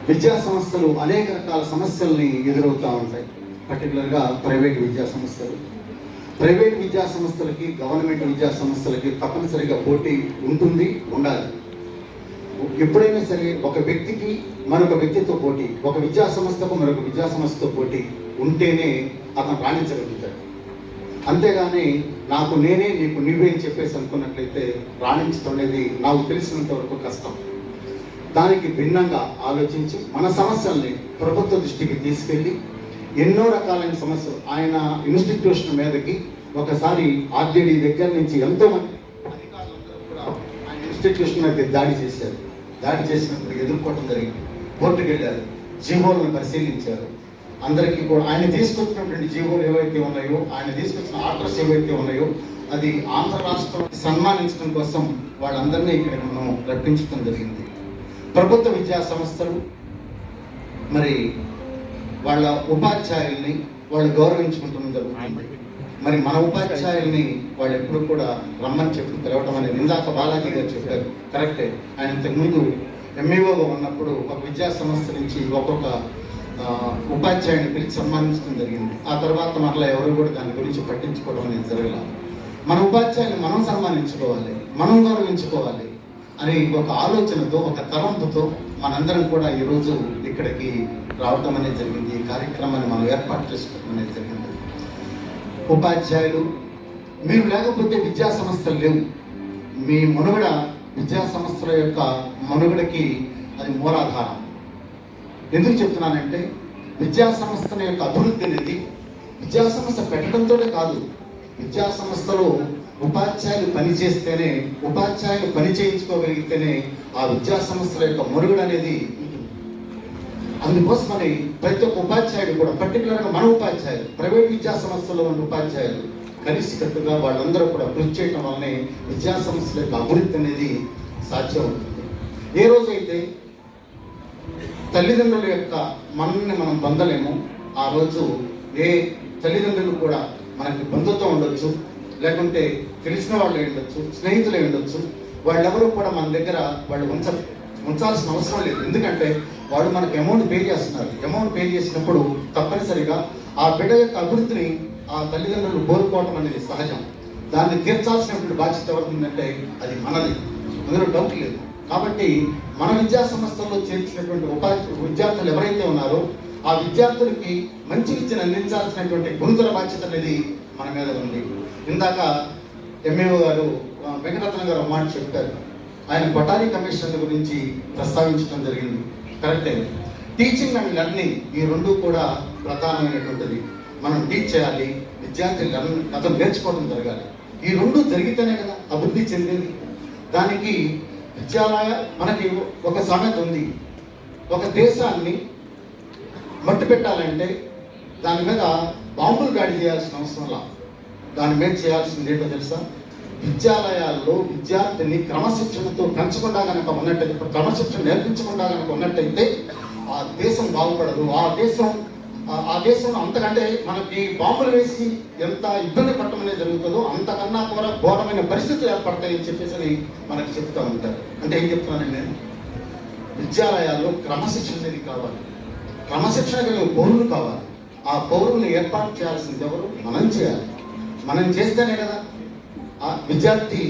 Speaker 11: విద్యా సంస్థలు అనేక రకాల సమస్యల్ని ఎదురవుతూ ఉంటాయి. పర్టికులర్గా ప్రైవేట్ విద్యా సంస్థలు. ప్రైవేట్ విద్యా సంస్థలకి గవర్నమెంట్ విద్యా సంస్థలకి తప్పనిసరిగా పోటీ ఉంటుంది, ఉండాలి. ఎప్పుడైనా సరే ఒక వ్యక్తికి మరొక వ్యక్తితో పోటీ, ఒక విద్యా సంస్థకు మరొక విద్యా సంస్థతో పోటీ ఉంటేనే అతను రాణించగలుగుతాడు. అంతేగాని నాకు నేనే నీకు నువ్వే అని చెప్పేసి అనుకున్నట్లయితే రాణించడం అనేది నాకు తెలిసినంత వరకు కష్టం. దానికి భిన్నంగా ఆలోచించి మన సమస్యల్ని ప్రభుత్వ దృష్టికి తీసుకెళ్ళి ఎన్నో రకాలైన సమస్యలు ఆయన ఇన్స్టిట్యూషన్ మీదకి ఒకసారి ఆర్జేడీ దగ్గర నుంచి ఎంతో మంది అధికారులందరూ కూడా ఆయన ఇన్స్టిట్యూషన్ మీద దాడి చేశారు. దాడి చేసినప్పుడు ఎదుర్కోవడం జరిగింది. కోర్టుకు వెళ్ళారు, జీవోలను పరిశీలించారు. అందరికీ కూడా ఆయన తీసుకొచ్చినటువంటి జీవోలు ఏవైతే ఉన్నాయో, ఆయన తీసుకొచ్చిన ఆర్డర్స్ ఏవైతే ఉన్నాయో, అది ఆంధ్ర రాష్ట్రం సన్మానించడం కోసం వాళ్ళందరినీ ఇక్కడ మనం రప్పించడం జరిగింది. ప్రభుత్వ విద్యా సంస్థలు మరి వాళ్ళ ఉపాధ్యాయుల్ని వాళ్ళు గౌరవించుకుంటడం జరుగుతుంది. మరి మన ఉపాధ్యాయుల్ని వాళ్ళు ఎప్పుడు కూడా రమ్మని చెప్పి పిలవడం అనేది ఇందాక బాలాజీ గారు చెప్పారు, కరెక్టే. ఆయన ఇంతకుముందు ఎంఈఓగా ఉన్నప్పుడు ఒక విద్యా సంస్థ నుంచి ఒక్కొక్క ఉపాధ్యాయుని పిలిచి సన్మానించడం జరిగింది. ఆ తర్వాత మరలా ఎవరు కూడా దాని గురించి పట్టించుకోవడం అనేది జరగల. మన ఉపాధ్యాయుని మనం సన్మానించుకోవాలి, మనం గౌరవించుకోవాలి అని ఒక ఆలోచనతో, ఒక తలంపుతో మనందరం కూడా ఈరోజు ఇక్కడికి రావటం అనేది జరిగింది. ఈ కార్యక్రమాన్ని మనం ఏర్పాటు చేసుకోవడం అనేది జరిగింది. ఉపాధ్యాయులు మీరు లేకపోతే విద్యా సంస్థలు లేవు. మీ మనుగడ విద్యా సంస్థల యొక్క మనుగడకి అది మూలాధారం. ఎందుకు చెప్తున్నానంటే విద్యా సంస్థల యొక్క అభివృద్ధి అనేది విద్యా సంస్థ పెట్టడంతో కాదు, విద్యా సంస్థలో ఉపాధ్యాయులు పని చేస్తేనే, ఉపాధ్యాయులు పని చేయించుకోగలిగితేనే ఆ విద్యా సంస్థల యొక్క మనుగడ అనేది ఉంటుంది. అందుకోసమని ప్రతి ఒక్క ఉపాధ్యాయుడు కూడా, పర్టికులర్గా మన ఉపాధ్యాయులు, ప్రైవేట్ విద్యా సంస్థల్లో ఉన్న ఉపాధ్యాయులు కలిసికట్టుగా వాళ్ళందరూ కూడా కృషి చేయడం వల్లనే విద్యా సంస్థల యొక్క అభివృద్ధి అనేది సాధ్యం అవుతుంది. ఏ రోజైతే తల్లిదండ్రుల యొక్క మనల్ని మనం పొందలేము, ఆ రోజు ఏ తల్లిదండ్రులు కూడా మనకి బంధుత్వం ఉండొచ్చు, లేకుంటే తెలిసిన వాళ్ళు ఉండొచ్చు, స్నేహితులు ఉండొచ్చు, వాళ్ళెవరూ కూడా మన దగ్గర వాళ్ళు ఉంచాల్సిన అవసరం లేదు. ఎందుకంటే వాళ్ళు మనకు అమౌంట్ పే చేస్తున్నారు. అమౌంట్ పే చేసినప్పుడు తప్పనిసరిగా ఆ బిడ్డ యొక్క అభివృద్ధిని ఆ తల్లిదండ్రులు కోరుకోవటం అనేది సహజం. దాన్ని తీర్చాల్సినటువంటి బాధ్యత ఎవరికిందంటే అది మనది, అందులో డౌట్ లేదు. కాబట్టి మన విద్యా సంస్థల్లో చేర్చినటువంటి విద్యార్థులు ఎవరైతే ఉన్నారో ఆ విద్యార్థులకి మంచి విద్యను అందించాల్సినటువంటి గురుతర బాధ్యత అనేది మన మీద ఉంది. ఇందాక ఎంఏఓ గారు వెంకటరత్న గారు మాట చెప్పారు. ఆయన బొటానీ కమిషన్ గురించి ప్రస్తావించడం జరిగింది. కరెక్టే. టీచింగ్ అండ్ లెర్నింగ్ ఈ రెండు కూడా ప్రధానమైనటువంటిది. మనం టీచ్ చేయాలి, విద్యార్థులు అతను నేర్చుకోవడం జరగాలి. ఈ రెండు జరిగితేనే కదా అభివృద్ధి చెందేది. దానికి విద్యాలయ మనకి ఒక సామెత ఉంది, ఒక దేశాన్ని మట్టి పెట్టాలంటే దాని మీద బాంబులు దాడి చేయాల్సిన అవసరంలా, దాని మీద చేయాల్సింది ఏంటో తెలుసా? విద్యాలయాల్లో విద్యార్థిని క్రమశిక్షణతో పెంచకుండా కనుక ఉన్నట్టయితే, క్రమశిక్షణ నేర్పించకుండా కనుక ఉన్నట్టయితే ఆ దేశం బాగుపడదు. ఆ దేశంలో అంతకంటే మనకి బాంబులు వేసి ఎంత ఇబ్బంది పడటమనేది జరుగుతుందో అంతకన్నా కూడా ఘోరమైన పరిస్థితులు ఏర్పడతాయని చెప్పేసి మనకు చెప్తూ ఉంటారు. అంటే ఏం చెప్తున్నానండి నేను? విద్యాలయాల్లో క్రమశిక్షణ అనేది కావాలి, క్రమశిక్షణ కలిగిన పౌరులు కావాలి. ఆ పౌరుల్ని ఏర్పాటు చేయాల్సింది ఎవరు? మనం చేయాలి. మనం చేస్తేనే కదా ఆ విద్యార్థి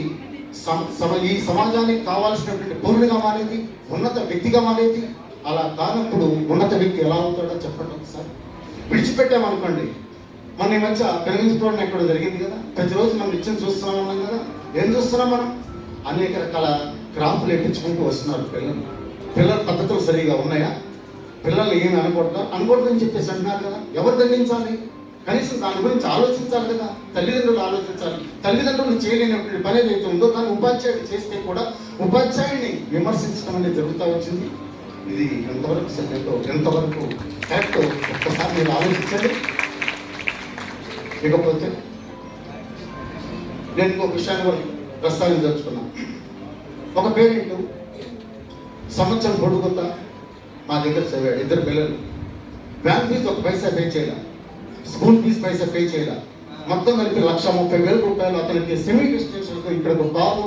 Speaker 11: ఈ సమాజానికి కావాల్సినటువంటి పౌరుడిగా మారేది, ఉన్నత వ్యక్తిగా మారేది. అలా కానప్పుడు ఉన్నత వ్యక్తి ఎలా అవుతాడో చెప్పండి ఒకసారి. విడిచిపెట్టామనుకోండి, మన ఈ మధ్య పెరిగించుకోవడం ఎక్కడ జరిగింది కదా, ప్రతిరోజు మనం నిత్యం చూస్తున్నాం కదా. ఏం చూస్తున్నాం మనం? అనేక రకాల క్రాఫ్ట్లు ఎట్టించుకుంటూ వస్తున్నారు పిల్లల పద్ధతులు సరిగా ఉన్నాయా? పిల్లలు ఏమి అనకూడదని చెప్పేసి అంటున్నారు కదా. ఎవరు దండించాలి? కనీసం దాని గురించి ఆలోచించాలి కదా. తల్లిదండ్రులు ఆలోచించాలి. తల్లిదండ్రులు చేయలేనటువంటి పని ఏదైతే ఉందో దాన్ని ఉపాధ్యాయుడు చేస్తే కూడా ఉపాధ్యాయుడిని విమర్శించడం అనేది జరుగుతూ వచ్చింది. ఇది ఎంతవరకు సభ్యతో, ఎంతవరకు కరెక్ట్ ఒక్కసారి మీరు ఆలోచించండి. ఇకపోతే నేను ఇంకొక విషయాన్ని కూడా ప్రస్తావించదలుచుకున్నాను. ఒక పేరెంట్ సంవత్సరం పొడుగుతా మా దగ్గర చదివాడు, 2 పిల్లలు. వ్యాన్ ఫీజు 1 పైసా పే చేయాల, స్కూల్ ఫీజు పైసా పే చేయాల, మొత్తం కలిపి 1,30,000 రూపాయలు అతనికి సెమీ డిస్టెన్షన్తో ఇక్కడ ఒక బాబు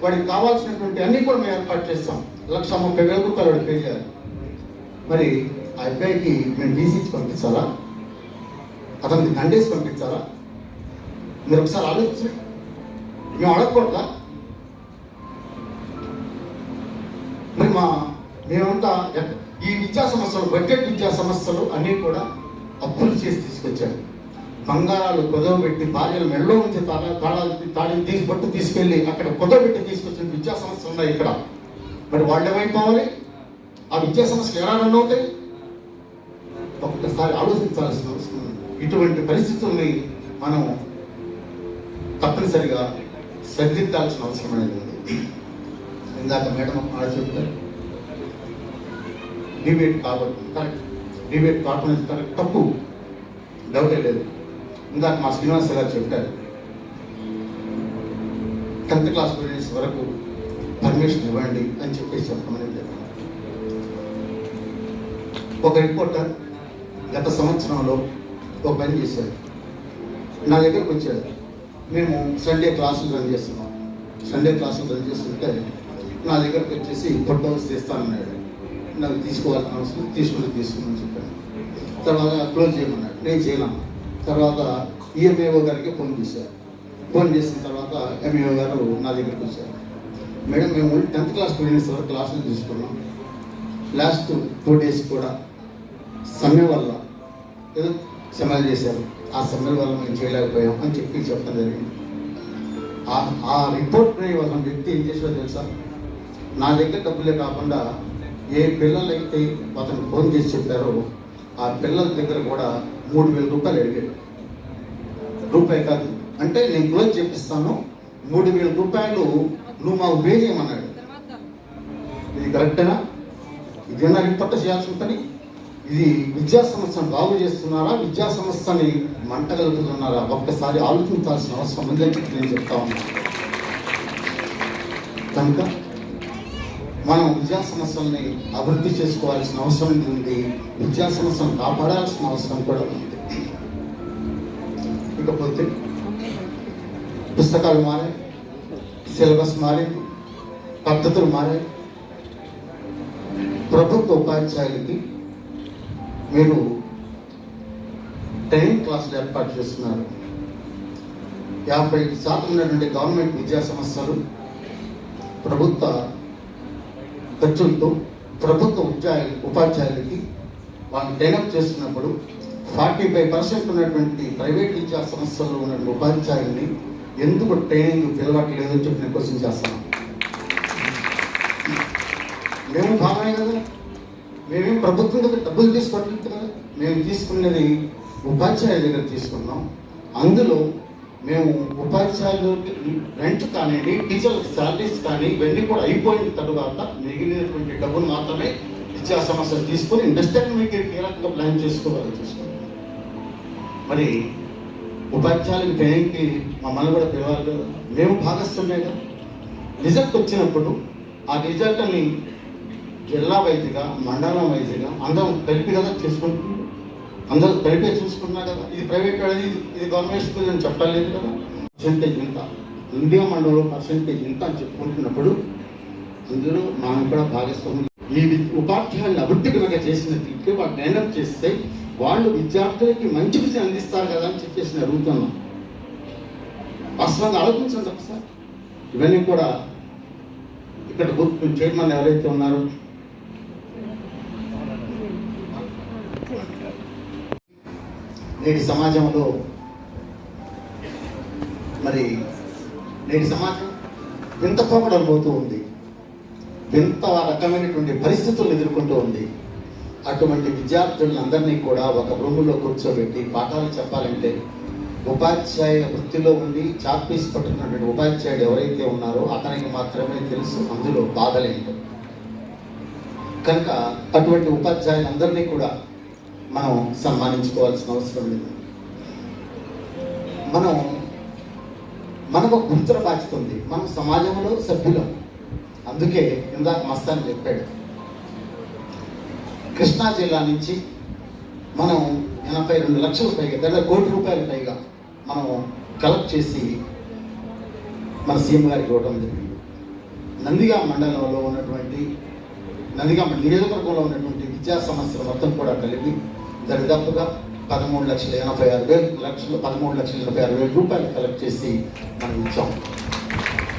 Speaker 11: వాడికి కావాల్సినటువంటి అన్ని కూడా మేము ఏర్పాటు చేస్తాం. 1,30,000 రూపాయలు వాడికి పే చేయాలి. మరి ఆ అబ్బాయికి మేము డీసీకి పంపించాలా? అతనికి దండేసి పంపించాలా? మీరు ఒకసారి ఆలోచించండి. మేము అడగకూడదా? మరి మేమంతా ఈ విద్యా సంస్థలు, బడ్జెట్ విద్యా సంస్థలు అన్నీ కూడా అప్పులు చేసి తీసుకొచ్చారు. బంగారాలు కుదవబెట్టి, భార్యలు మెడలో ఉంచి తాళం తీసి పట్టు తీసుకెళ్ళి అక్కడ కుదవబెట్టి తీసుకొచ్చిన విద్యా సంస్థలు ఉన్నాయి ఇక్కడ. మరి వాళ్ళు ఏమైపోవాలి? ఆ విద్యా సంస్థలు ఎలా రన్ అవుతాయి? ఒక్కసారి ఆలోచించాల్సిన అవసరం ఉంది. ఇటువంటి పరిస్థితుల్ని మనం తప్పనిసరిగా సరిదిద్దాల్సిన అవసరం అనేది ఉంది. ఇందాక మేడం చెప్తారు డిబేట్ కాబట్టి కరెక్ట్, డిబేట్ కాకుండా కరెక్ట్, తప్పు, డౌటే లేదు. ఇందాక మా శ్రీనివాస గారు చెప్పారు 10th క్లాస్ స్టూడెంట్స్ వరకు పర్మిషన్ ఇవ్వండి అని చెప్పేసి చెప్పమని చెప్పారు. ఒక రిపోర్టర్ గత సంవత్సరంలో ఒక పని చేశాడు. నా దగ్గరకు వచ్చాడు. మేము సండే క్లాసులు రన్ చేస్తున్నాం. సండే క్లాసులు రన్ చేస్తుంటే నా దగ్గరకు వచ్చేసి ఫోటోస్ తీస్తానన్నాడు. నాకు తీసుకోవాల్సిన అవసరం తీసుకుని చెప్పాను. తర్వాత క్లోజ్ చేయమన్నాడు. నేను చేయలేను. తర్వాత ఈఎంఏఓ గారికి ఫోన్ చేశారు. ఫోన్ చేసిన తర్వాత ఎంఏఓ గారు నా దగ్గరికి వచ్చారు. మేడం, మేము 10th క్లాస్ స్టూడెంట్స్ వరకు క్లాసులు తీసుకున్నాం. లాస్ట్ 2 days కూడా సమ్మె వల్ల ఏదో సమ్మెలు చేశారు. ఆ సమ్మెల వల్ల మేము చేయలేకపోయాం అని చెప్పడం జరిగింది. ఆ రిపోర్ట్ని ఒక వ్యక్తి ఏం చేసాడో తెలుసా? నా దగ్గర డబ్బులే కాకుండా ఏ పిల్లలైతే అతను ఫోన్ చేసి చెప్పారో ఆ పిల్లల దగ్గర కూడా 3,000 రూపాయలు అడిగాడు. రూపాయి కాదు, అంటే నేను క్లోజ్ చేపిస్తాను, 3,000 రూపాయలు నువ్వు మాకు పే చేయమన్నాడు. ఇది కరెక్టేనా? ఇదేనా రిపోర్ట్ చేయాల్సిన పని? ఇది విద్యా సంస్థను బాగు చేస్తున్నారా, విద్యా సంస్థని మంటగలుగుతున్నారా? ఒక్కసారి ఆలోచించాల్సిన అవసరం ఉందని చెప్పి నేను చెప్తా ఉన్నాను. కనుక మనం విద్యా సంస్థల్ని అభివృద్ధి చేసుకోవాల్సిన అవసరం ఉంది, విద్యా సంస్థను కాపాడాల్సిన అవసరం కూడా ఉంది. ఇకపోతే పుస్తకాలు మారాయి, సిలబస్ మారింది, పద్ధతులు మారాయి. ప్రభుత్వ ఉపాధ్యాయులకి మీరు ట్రైనింగ్ క్లాసులు ఏర్పాటు చేస్తున్నారు. 50% ఉన్నటువంటి గవర్నమెంట్ విద్యా సంస్థలు ప్రభుత్వ ఖర్చులతో ప్రభుత్వ ఉపాధ్యాయులకి వాళ్ళని ట్రైనప్ చేస్తున్నప్పుడు 45% ఉన్నటువంటి ప్రైవేట్ విద్యా సంస్థల్లో ఉన్నటువంటి ఉపాధ్యాయుల్ని ఎందుకు ట్రైనింగ్ పిలవట్లేదని చెప్పి నేను క్వశ్చన్ చేస్తాను. మేము భాగమే కదా, మేమేం ప్రభుత్వం దగ్గర డబ్బులు తీసుకోవట్లేదు కదా, మేము తీసుకున్నది ఉపాధ్యాయుల దగ్గర తీసుకున్నాం. అందులో మేము ఉపాధ్యాయులకి రెంట్ కానివ్వండి, టీచర్లకు శాలరీస్ కానీ ఇవన్నీ కూడా అయిపోయిన తర్వాత మిగిలినటువంటి డబ్బులు మాత్రమే విద్యా సంస్థలు తీసుకొని ఇండస్ట్రియల్ మీకు ఏ రకంగా ప్లాన్ చేసుకోవాలని చూసుకున్నాం. మరి ఉపాధ్యాయులకు ట్రైనింగ్కి మమ్మల్ని కూడా పిలవాలి కదా, మేము భాగస్వామ్యం కదా. రిజల్ట్ వచ్చినప్పుడు ఆ రిజల్ట్ని జిల్లా వైద్యుగా, మండలం వైద్యుగా అందరం కలిపి కదా చేసుకుంటున్నాం, అందరూ కలిపే చూసుకున్నా కదా. ఇది ప్రైవేట్ అనేది, ఇది గవర్నమెంట్ స్కూల్ అని చెప్పలేదు కదా. పర్సెంటేజ్ ఇంత, ఇండియా మండలంలో పర్సెంటేజ్ ఇంత అని చెప్పుకుంటున్నప్పుడు అందులో మనం కూడా భాగస్వామ్యం. ఈ ఉపాధ్యాయులను అభివృద్ధి కనుక చేసినట్లయితే వాళ్ళు డెవలప్ చేస్తే వాళ్ళు విద్యార్థులకి మంచి విద్య అందిస్తారు కదా అని చెప్పేసి అడుగుతున్నాం. వాస్తవంగా ఆలోచించండి ఒకసారి. ఇవన్నీ కూడా ఇక్కడ చైర్మన్ ఎవరైతే ఉన్నారో నేటి సమాజంలో మరి నేటి సమాజం వింత పోకడపోతూ ఉంది, వింత రకమైనటువంటి పరిస్థితులను ఎదుర్కొంటూ ఉంది. అటువంటి విద్యార్థులందరినీ కూడా ఒక రూములో కూర్చోబెట్టి పాఠాలు చెప్పాలంటే ఉపాధ్యాయ వృత్తిలో ఉండి చాక్పీస్ పట్టుకున్నటువంటి ఉపాధ్యాయుడు ఎవరైతే ఉన్నారో అతనికి మాత్రమే తెలుసు అందులో బాధలేంటో. కనుక అటువంటి ఉపాధ్యాయులందరినీ కూడా మనం సన్మానించుకోవాల్సిన అవసరం లేదు. మనకు గుర్తుల బాధ్యత ఉంది, మనం సమాజంలో సభ్యులం. అందుకే ఇందాక మస్తాన్ చెప్పాడు, కృష్ణా జిల్లా నుంచి మనం 82 లక్షల పైగా, దాదాపు 1 కోటి రూపాయల పైగా మనం కలెక్ట్ చేసి మన సీఎం గారికి ఇవ్వడం జరిగింది. నందిగామ మండలంలో ఉన్నటువంటి, నందిగామ నియోజకవర్గంలో ఉన్నటువంటి విద్యా సంస్థలు మొత్తం కూడా కలిపి దరిదాపుగా 13,86,000 రూపాయలు కలెక్ట్ చేసి మనం ఇచ్చాం.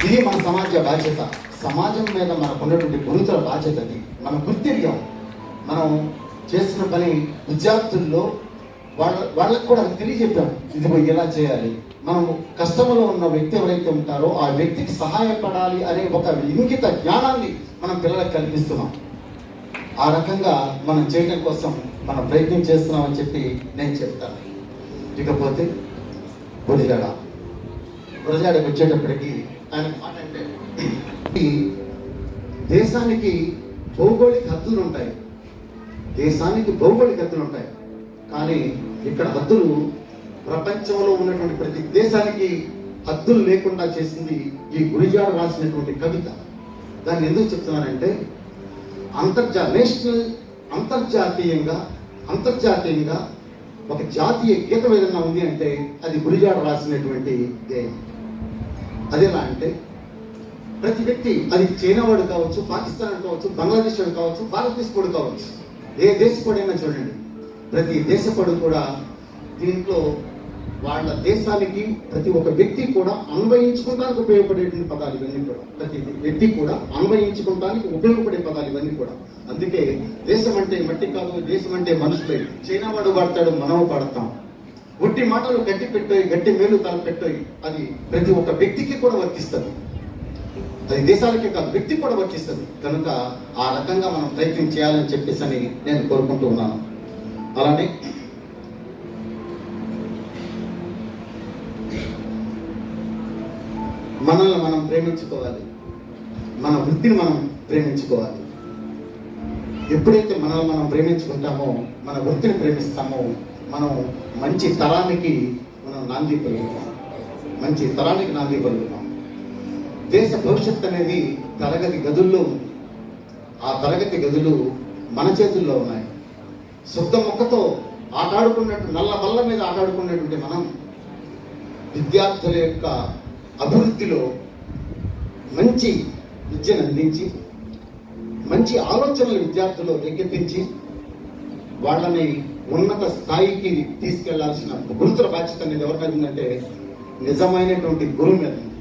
Speaker 11: ఇది మన సమాజ బాధ్యత. సమాజం మీద మనకు ఉన్నటువంటి గురుతర బాధ్యత. అది మనం గుర్తిరిగాం. మనం చేస్తున్న పని విద్యార్థుల్లో వాళ్ళకు కూడా తెలియజెప్పాం, ఇది ఎలా చేయాలి. మనం కష్టంలో ఉన్న వ్యక్తి ఎవరైతే ఉంటారో ఆ వ్యక్తికి సహాయపడాలి అనే ఒక ఇంగిత జ్ఞానాన్ని మనం పిల్లలకు కల్పిస్తున్నాం. ఆ రకంగా మనం చేయడం కోసం మనం ప్రయత్నం చేస్తున్నామని చెప్పి నేను చెప్తాను. ఇకపోతే గురజాడకు వచ్చేటప్పటికి ఆయన మాట అంటే, దేశానికి భౌగోళిక హద్దులు ఉంటాయి, కానీ ఇక్కడ హద్దులు ప్రపంచంలో ఉన్నటువంటి ప్రతి దేశానికి హద్దులు లేకుండా చేసింది ఈ గురజాడ రాసినటువంటి కవిత. దాన్ని ఎందుకు చెప్తున్నానంటే అంతర్జాతీయంగా ఒక జాతీయ గీతం ఏదైనా ఉంది అంటే అది గురజాడ రాసినటువంటి గేయం. అదేలా అంటే ప్రతి వ్యక్తి, అది చైనా వాడు కావచ్చు, పాకిస్తాన్ కావచ్చు, బంగ్లాదేశ్ వాడు కావచ్చు, భారతదేశపడు కావచ్చు, ఏ దేశపడైనా చూడండి, ప్రతి దేశపడు కూడా దీంట్లో వాళ్ళ దేశానికి ప్రతి ఒక్క వ్యక్తి కూడా అన్వయించుకోవడానికి ఉపయోగపడేటువంటి పదాలు ఇవన్నీ కూడా. ప్రతి వ్యక్తి కూడా అన్వయించుకోవడానికి ఉపయోగపడే పదాలు ఇవన్నీ కూడా. అందుకే దేశం అంటే మట్టి కాదు, దేశం అంటే మనుషులే. చైనా వాడు పాడతాడు, మనం పాడతాం. ఒట్టి మాటలు గట్టి మేలు తల పెట్టోయి, అది ప్రతి ఒక్క వ్యక్తికి కూడా వర్తిస్తుంది. అది దేశాలకే కాదు, వ్యక్తికి కూడా వర్తిస్తుంది. కనుక ఆ రకంగా మనం ప్రయత్నం చేయాలని చెప్పేసి నేను కోరుకుంటూ ఉన్నాను. అలానే మనల్ని మనం ప్రేమించుకోవాలి, మన వృత్తిని మనం ప్రేమించుకోవాలి. ఎప్పుడైతే మనల్ని మనం ప్రేమించుకుంటామో, మన వృత్తిని ప్రేమిస్తామో, మనం మంచి తరానికి మనం నాంది పలుకుతాం, మంచి తరానికి నాంది పలుకుతాం. దేశ భవిష్యత్తు అనేది తరగతి గదుల్లో ఉంది. ఆ తరగతి గదులు మన చేతుల్లో ఉన్నాయి. శుద్ధ మొక్కతో ఆటాడుకున్నట్టు, నల్ల బల్ల మీద ఆటాడుకున్నటువంటి మనం విద్యార్థుల యొక్క అభివృద్ధిలో మంచి విద్యను అందించి, మంచి ఆలోచనలు విద్యార్థులు రేకెత్తించి వాళ్ళని ఉన్నత స్థాయికి తీసుకెళ్లాల్సిన గురుతుల బాధ్యత అనేది ఎవరి మీద ఉందంటే నిజమైనటువంటి గురువు మీద ఉంది.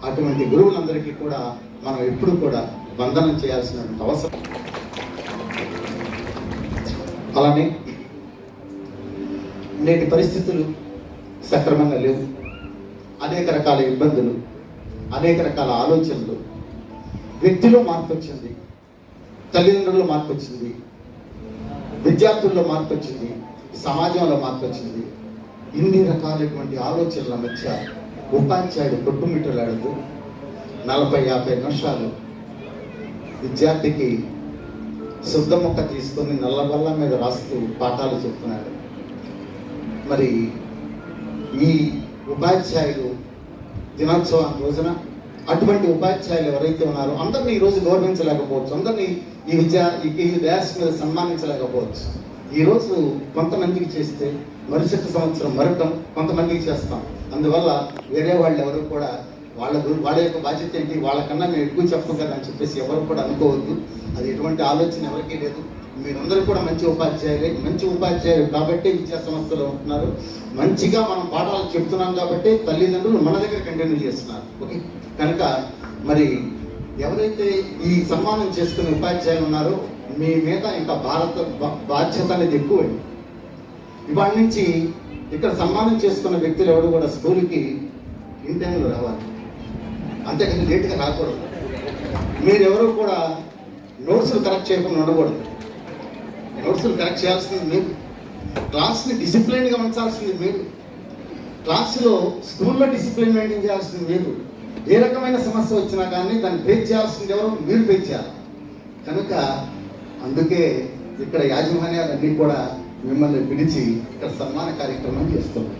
Speaker 11: అటువంటి గురువులందరికీ కూడా మనం ఎప్పుడు కూడా వందనం చేయాల్సినటువంటి అవసరం. అలానే నేటి పరిస్థితులు సక్రమంగా లేవు. అనేక రకాల ఇబ్బందులు, అనేక రకాల ఆలోచనలు, వ్యక్తిలో మార్పు వచ్చింది, తల్లిదండ్రుల్లో మార్పు వచ్చింది, విద్యార్థుల్లో మార్పు వచ్చింది, సమాజంలో మార్పు వచ్చింది. ఇన్ని రకాలైనటువంటి ఆలోచనల మధ్య ఉపాధ్యాయుడు కొట్టుమిట్టలాడుతూ 40-50 నిమిషాలు విద్యార్థికి శుద్ధ మొక్క తీసుకొని నల్లబల్ల మీద రాస్తూ పాఠాలు చెప్తున్నాడు. మరి ఈ ఉపాధ్యాయులు దినోత్సవం రోజున అటువంటి ఉపాధ్యాయులు ఎవరైతే ఉన్నారో అందరినీ ఈరోజు గౌరవించలేకపోవచ్చు, అందరినీ ఈ డ్యాష్ మీద సన్మానించలేకపోవచ్చు. ఈరోజు కొంతమందికి చేస్తే మరుసటి సంవత్సరం కొంతమందికి చేస్తాం. అందువల్ల వేరే వాళ్ళు ఎవరు కూడా వాళ్ళ యొక్క బాధ్యత ఏంటి, వాళ్ళకన్నా మేము ఎక్కువ చెప్పం కదా అని చెప్పేసి ఎవరు కూడా అనుకోవద్దు. అది ఎటువంటి ఆలోచన ఎవరికీ లేదు. మీరందరూ కూడా మంచి ఉపాధ్యాయులు కాబట్టి విద్యా సంస్థలో ఉంటున్నారు. మంచిగా మనం పాఠాలు చెప్తున్నాం కాబట్టి తల్లిదండ్రులు మన దగ్గర కంటిన్యూ చేస్తున్నారు. ఓకే, కనుక మరి ఎవరైతే ఈ సన్మానం చేసుకునే ఉపాధ్యాయులు ఉన్నారో మీ మీద ఇంకా బాధ్యత అనేది ఎక్కువండి. ఇవాళ నుంచి ఇక్కడ సన్మానం చేసుకున్న వ్యక్తులు ఎవరు కూడా స్కూల్కి ఇన్ టైంలో రావాలి, అంతేకాని లేట్గా రాకూడదు. మీరెవరు కూడా నోట్స్లు కరెక్ట్ చేయకుండా ఉండకూడదు. నోట్స్లు కరెక్ట్ చేయాల్సింది మీరు, క్లాస్ని డిసిప్లైన్గా ఉంచాల్సింది మీరు, క్లాసులో స్కూల్లో డిసిప్లిన్ మెయింటైన్ చేయాల్సింది మీరు. ఏ రకమైన సమస్య వచ్చినా కానీ దాన్ని ఫేస్ చేయాల్సింది ఎవరు, మీరు ఫేస్ చేయాలి. కనుక అందుకే ఇక్కడ యాజమాన్యాలన్నీ కూడా మిమ్మల్ని పిలిచి ఇక్కడ సన్మాన కార్యక్రమం చేస్తున్నాం.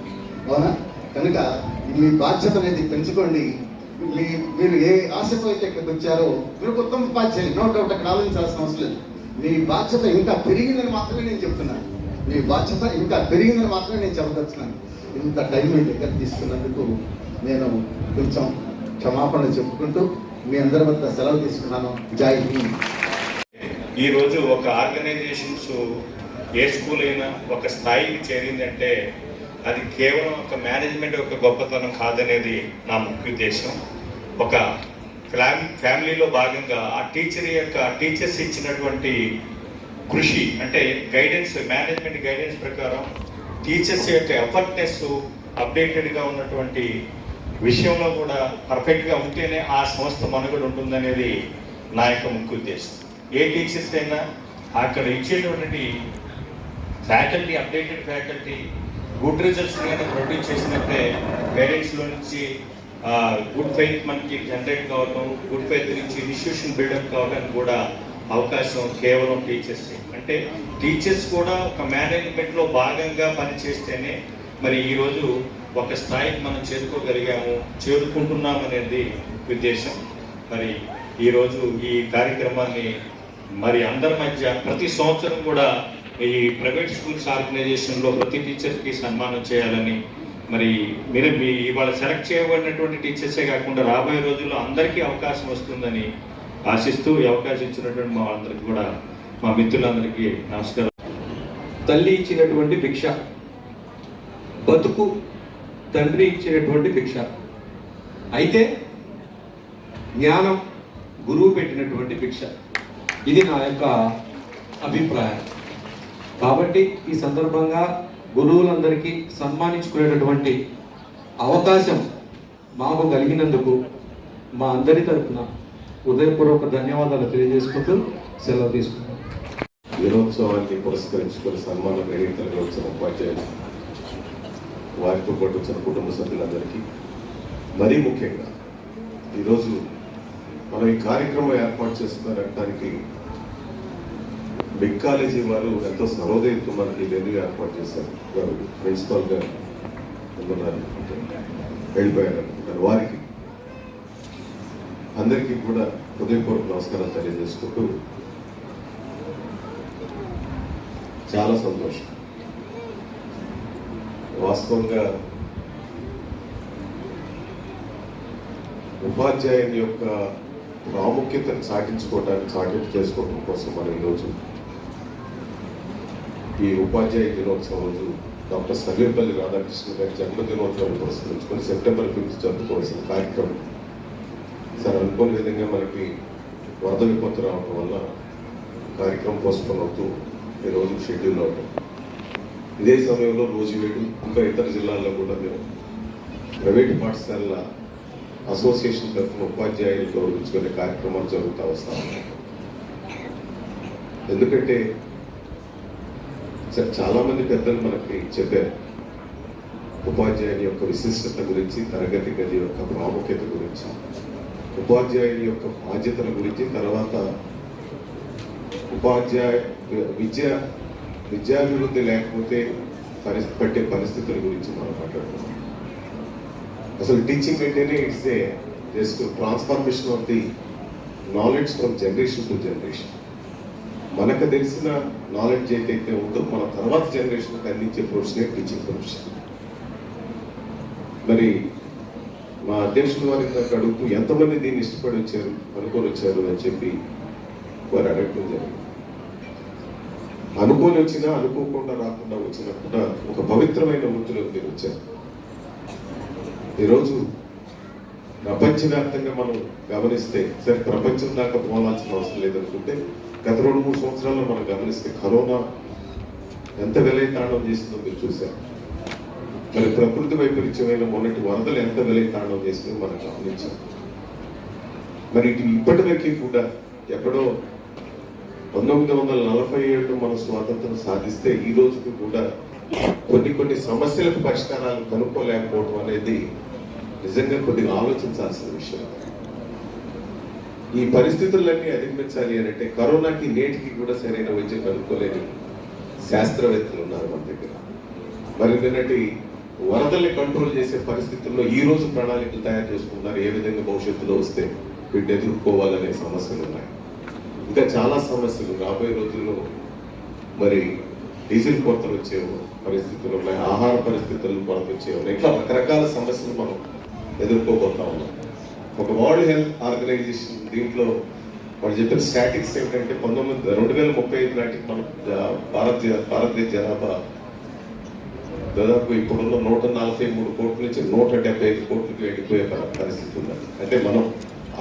Speaker 11: అవునా? కనుక మీ బాధ్యత అనేది పెంచుకోండి. మీరు ఏ ఆశతో అయితే ఇక్కడికి వచ్చారో మీరు ఉత్తమ ఉపాధ్యాయులు, నో డౌట్, అక్కడ ఆలోచించాల్సిన అవసరం లేదు. మీ బాధ్యత ఇంకా పెరిగిందని మాత్రమే నేను చెప్తున్నాను. మీ బాధ్యత ఇంకా పెరిగిందని మాత్రమే నేను చెప్పదలుచున్నాను. ఇంత టైం మీ దగ్గర తీసుకున్నందుకు నేను కొంచెం క్షమాపణలు చెప్పుకుంటూ మీ అందరి వద్ద సెలవు తీసుకున్నాను. జై హింద్.
Speaker 12: ఈరోజు ఒక ఆర్గనైజేషన్స్ ఏ స్కూల్ అయినా ఒక స్థాయికి చేరిందంటే అది కేవలం ఒక మేనేజ్మెంట్ యొక్క గొప్పతనం కాదనేది నా ముఖ్య ఉద్దేశం. ఒక ఫ్యామిలీలో భాగంగా ఆ టీచర్స్ ఇచ్చినటువంటి కృషి అంటే గైడెన్స్, మేనేజ్మెంట్ గైడెన్స్ ప్రకారం టీచర్స్ యొక్క ఎఫర్ట్నెస్ అప్డేటెడ్గా ఉన్నటువంటి విషయంలో కూడా పర్ఫెక్ట్గా ఉంటేనే ఆ సంస్థ మనుగడ ఉంటుందనేది నా యొక్క ముఖ్య ఉద్దేశం. ఏ టీచర్స్ అయినా అక్కడ ఇచ్చేటువంటి faculty, updated faculty good results కనుక ప్రొడ్యూస్ చేసినట్టే పేరెంట్స్లో నుంచి గుడ్ ఫెయిత్ మనకి జనరేట్ కావడం, గుడ్ ఫెయిత్ నుంచి ఇన్స్టిట్యూషన్ బిల్డప్ కావడానికి కూడా అవకాశం కేవలం టీచర్స్. అంటే టీచర్స్ కూడా ఒక మేనేజ్మెంట్లో భాగంగా పనిచేస్తేనే మరి ఈరోజు ఒక స్థాయికి మనం చేరుకుంటున్నాం అనేది ఉద్దేశం. మరి ఈరోజు ఈ కార్యక్రమాన్ని మరి అందరి మధ్య ప్రతి సంవత్సరం కూడా ఈ ప్రైవేట్ స్కూల్స్ ఆర్గనైజేషన్లో ప్రతి టీచర్కి సన్మానం చేయాలని, మరి మీరు ఇవాళ సెలెక్ట్ చేయబడినటువంటి టీచర్సే కాకుండా రాబోయే రోజుల్లో అందరికీ అవకాశం వస్తుందని ఆశిస్తూ ఈ అవకాశం ఇచ్చినటువంటి మా అందరికి కూడా, మా మిత్రులందరికీ నమస్కారం.
Speaker 6: తల్లి ఇచ్చినటువంటి భిక్ష, బతుకు తండ్రి ఇచ్చినటువంటి భిక్ష, అయితే జ్ఞానం గురువు పెట్టినటువంటి భిక్ష. ఇది నా యొక్క అభిప్రాయం. కాబట్టి ఈ సందర్భంగా గురువులందరికీ సన్మానించుకునేటటువంటి అవకాశం మాకు కలిగినందుకు మా అందరి తరఫున హృదయపూర్వక ధన్యవాదాలు తెలియజేసుకుంటూ సెలవు తీసుకుంటాం.
Speaker 13: దినోత్సవాన్ని పురస్కరించుకుని సన్మాన గ్రహీతలుగా వచ్చిన ఉపాధ్యాయులు, వారితో పాటు వచ్చిన కుటుంబ సభ్యులందరికీ, మరీ ముఖ్యంగా ఈరోజు మనం ఈ కార్యక్రమం ఏర్పాటు చేస్తున్నారనడానికి బిగ్ కాలేజీ వారు ఎంతో సర్వోదయంతో మనకి వెన్యూ ఏర్పాటు చేశారు. వారు ప్రిన్సిపాల్ గారు వెళ్ళిపోయారు అనుకుంటారు. వారికి అందరికీ కూడా హృదయపూర్వక నమస్కారాలు తెలియజేసుకుంటూ చాలా సంతోషం. వాస్తవంగా ఉపాధ్యాయుని యొక్క ప్రాముఖ్యతను చాటింపు చేసుకోవడం కోసం మనం ఈరోజు ఈ ఉపాధ్యాయ దినోత్సవం రోజు డాక్టర్ సర్వేపల్లి రాధాకృష్ణ గారి జన్మదినోత్సవాన్ని పురస్కరించుకొని సెప్టెంబర్ 5 జరుపుకోవాల్సిన కార్యక్రమం సార్ అనుకోని విధంగా మనకి వరద విపత్తు రావడం వల్ల కార్యక్రమం పోస్ట్పోన్ అవుతూ ఈరోజు షెడ్యూల్ అవడం. ఇదే సమయంలో రోజువేడు ఇంకా ఇతర జిల్లాల్లో కూడా మేము ప్రైవేటు పాఠశాలల అసోసియేషన్ తరఫున ఉపాధ్యాయులు గౌరవించుకునే కార్యక్రమాలు జరుగుతూ వస్తా ఉన్నాయి. ఎందుకంటే సార్ చాలామంది పెద్దలు మనకి చెప్పారు ఉపాధ్యాయుని యొక్క విశిష్టత గురించి, తరగతి గది యొక్క ప్రాముఖ్యత గురించి, ఉపాధ్యాయుని యొక్క బాధ్యతల గురించి, తర్వాత విద్యాభివృద్ధి లేకపోతే పట్టే పరిస్థితుల గురించి మనం మాట్లాడుతున్నాం. అసలు టీచింగ్ అంటేనే it's a just transformation of the knowledge from generation to generation. మనకు తెలిసిన నాలెడ్జ్ ఏదైతే ఉందో మన తర్వాత జనరేషన్కి అందించే ప్రొఫెషనే టీచింగ్ ప్రొఫెషన్. మరి మా అధ్యక్షుడు వారి అడుగుతూ ఎంతమంది దీన్ని ఇష్టపడి వచ్చారు, అనుకొని వచ్చారు అని చెప్పి వారు అడగటం జరిగింది. అనుకోని వచ్చినా అనుకోకుండా రాకుండా వచ్చినా కూడా ఒక పవిత్రమైన వృత్తిలో మీరు వచ్చారు. ఈరోజు ప్రపంచవ్యాప్తంగా మనం గమనిస్తే సరే ప్రపంచం దాకా పోవాల్సిన అవసరం లేదనుకుంటే గత 2-3 సంవత్సరాల్లో మనం గమనిస్తే కరోనా ఎంత విలయతాండం చేసిందో మీరు చూశారు. మరి ప్రకృతి వైపరీత్యమైన మొన్నటి వరదలు ఎంత విలయతాండం చేసిందో మనం గమనించాం. మరి ఇప్పటి వరకు కూడా ఎక్కడో 1947 మనం స్వాతంత్రం సాధిస్తే ఈ రోజుకి కూడా కొన్ని సమస్యలకు పరిష్కారాలు కనుక్కోలేకపోవడం అనేది నిజంగా కొద్దిగా ఆలోచించాల్సిన విషయం. ఈ పరిస్థితులన్నీ అధిగమించాలి అని అంటే కరోనాకి నేటికి కూడా సరైన వైద్యం కనుక్కోలేని శాస్త్రవేత్తలు ఉన్నారు మన దగ్గర. మరి నిన్నటి వరదల్ని కంట్రోల్ చేసే పరిస్థితుల్లో ఈ రోజు ప్రణాళికలు తయారు చేసుకుంటున్నారు. ఏ విధంగా భవిష్యత్తులో వస్తే వీటిని ఎదుర్కోవాలనే సమస్యలు ఉన్నాయి. ఇంకా చాలా సమస్యలు రాబోయే రోజుల్లో మరి డీజిల్ కొరతలు వచ్చే పరిస్థితులు ఉన్నాయి, ఆహార పరిస్థితులు కొరత వచ్చే ఉన్నాయి. ఇట్లా రకరకాల సమస్యలు మనం ఎదుర్కోబోతా ఉన్నాం. ఒక వరల్డ్ హెల్త్ ఆర్గనైజేషన్ దీంట్లో వాళ్ళు చెప్పిన స్టాటిక్స్ ఏంటంటే 2035 నాటికి మనం భారతదేశ జనాభా దాదాపు ఇప్పుడున్న 143 కోట్ల నుంచి 175 కోట్లకి వెళ్ళిపోయే పరిస్థితి ఉంది. అంటే మనం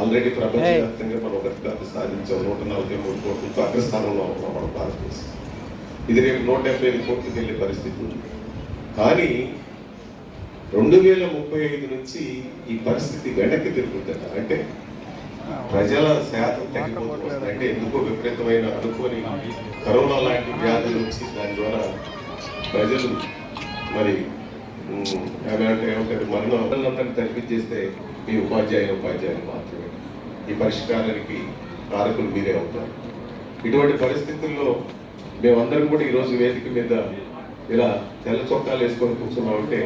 Speaker 13: ఆల్రెడీ ప్రపంచవ్యాప్తంగా మనం ఒక రికార్డు సాధించాం. 143 కోట్లతో అగ్రస్థానంలో ఉన్నాం మన భారతదేశం. ఇది రేపు 175 కోట్లకి వెళ్ళే పరిస్థితి ఉంది. కానీ 2035 నుంచి ఈ పరిస్థితి వెనక్కి తిరుగుతుందట. అంటే ప్రజల శాతం తగ్గిపోతుంది. అంటే ఎందుకో విపరీతమైన అనుకోని కరోనా లాంటి వ్యాధులు వచ్చి దాని ద్వారా ప్రజలు మరి ఏమంటారు మరణాలందరినీ తగ్గించేస్తే మీ ఉపాధ్యాయులు మాత్రమే ఈ పరిష్కారానికి కారకులు మీరే అవుతారు. ఇటువంటి పరిస్థితుల్లో మేమందరం కూడా ఈరోజు వేదిక మీద ఇలా తెల్ల చొక్కాలు వేసుకొని కూర్చున్నామంటే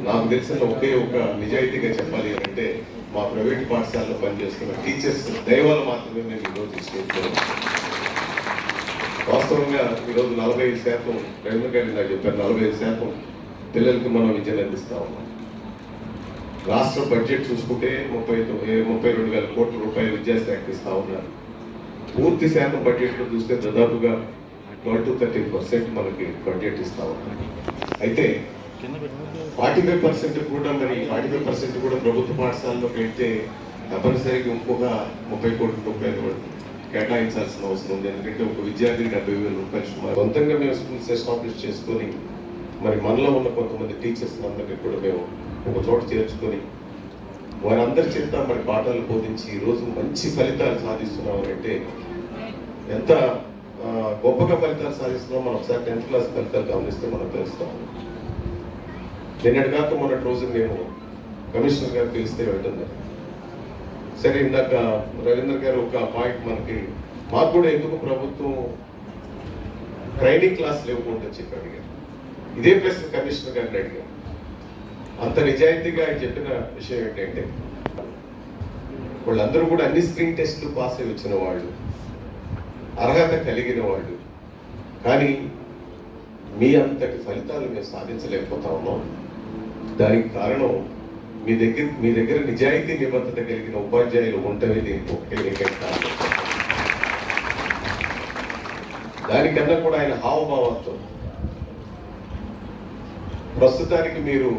Speaker 13: నాకు తెలిసిన ఒకే ఒక నిజాయితీగా చెప్పాలి అంటే మా ప్రైవేట్ పాఠశాలలో పనిచేస్తున్న టీచర్స్ దైవాలు మాత్రమే మేము ఈరోజు స్టేజ్లో. వాస్తవంగా ఈరోజు 45% రవీంద్ర గారు నాకు చెప్పారు 45% పిల్లలకి మనం విద్యను అందిస్తా ఉన్నాం. రాష్ట్ర బడ్జెట్ చూసుకుంటే 32,000 కోట్ల రూపాయలు విద్యాశాఖ ఇస్తా ఉన్నారు. పూర్తి శాతం బడ్జెట్లో చూస్తే దాదాపుగా 12 to 13% మనకి బడ్జెట్ ఇస్తా ఉన్నారు. అయితే 45% కూడా మరి 45% కూడా ప్రభుత్వ పాఠశాలలో పెడితే తప్పనిసరిగా ఇంకొక 30 కోట్ల రూపాయలు కేటాయించాల్సిన అవసరం ఉంది. ఎందుకంటే ఒక విద్యార్థికి 70,000 రూపాయలు సుమారు సొంతంగా మేము స్కూల్స్ ఎస్టాబ్లిష్ చేసుకొని మరి మనలో ఉన్న కొంతమంది టీచర్స్ అందరినీ కూడా మేము ఒక చోట చేర్చుకొని వారందరి చేత మరి పాఠాలు బోధించి ఈరోజు మంచి ఫలితాలు సాధిస్తున్నాం అంటే ఎంత గొప్పగా ఫలితాలు సాధిస్తున్నాం. మనం ఒకసారి 10th క్లాస్ ఫలితాలు గమనిస్తే మనం తెలుస్తాం. నిన్నటి కాక మొన్నటి రోజు నేను కమిషనర్ గారు పిలిస్తే వెళ్తున్నాను. సరే ఇందాక రవీంద్ర గారు ఒక పాయింట్ మాకు కూడా ఎందుకు ప్రభుత్వం ట్రైనింగ్ క్లాసులు ఇవ్వకూడదని చెప్పి అడిగారు. ఇదే ప్రశ్న కమిషనర్ గారిని అడిగారు. అంత నిజాయితీగా ఆయన చెప్పిన విషయం ఏంటంటే వాళ్ళందరూ కూడా అన్ని స్క్రీన్ టెస్టులు పాస్ అయి వచ్చిన వాళ్ళు, అర్హత కలిగిన వాళ్ళు, కానీ మీ అంతటి ఫలితాలు మేము సాధించలేకపోతా ఉన్నాం. దానికి కారణం మీ దగ్గర నిజాయితీ నిబద్ధత కలిగిన ఉపాధ్యాయులు ఉంటమే దీనికి ఒకటే కారణం. దానికన్నా కూడా ఆయన హావభావంతో ప్రస్తుతానికి మీరు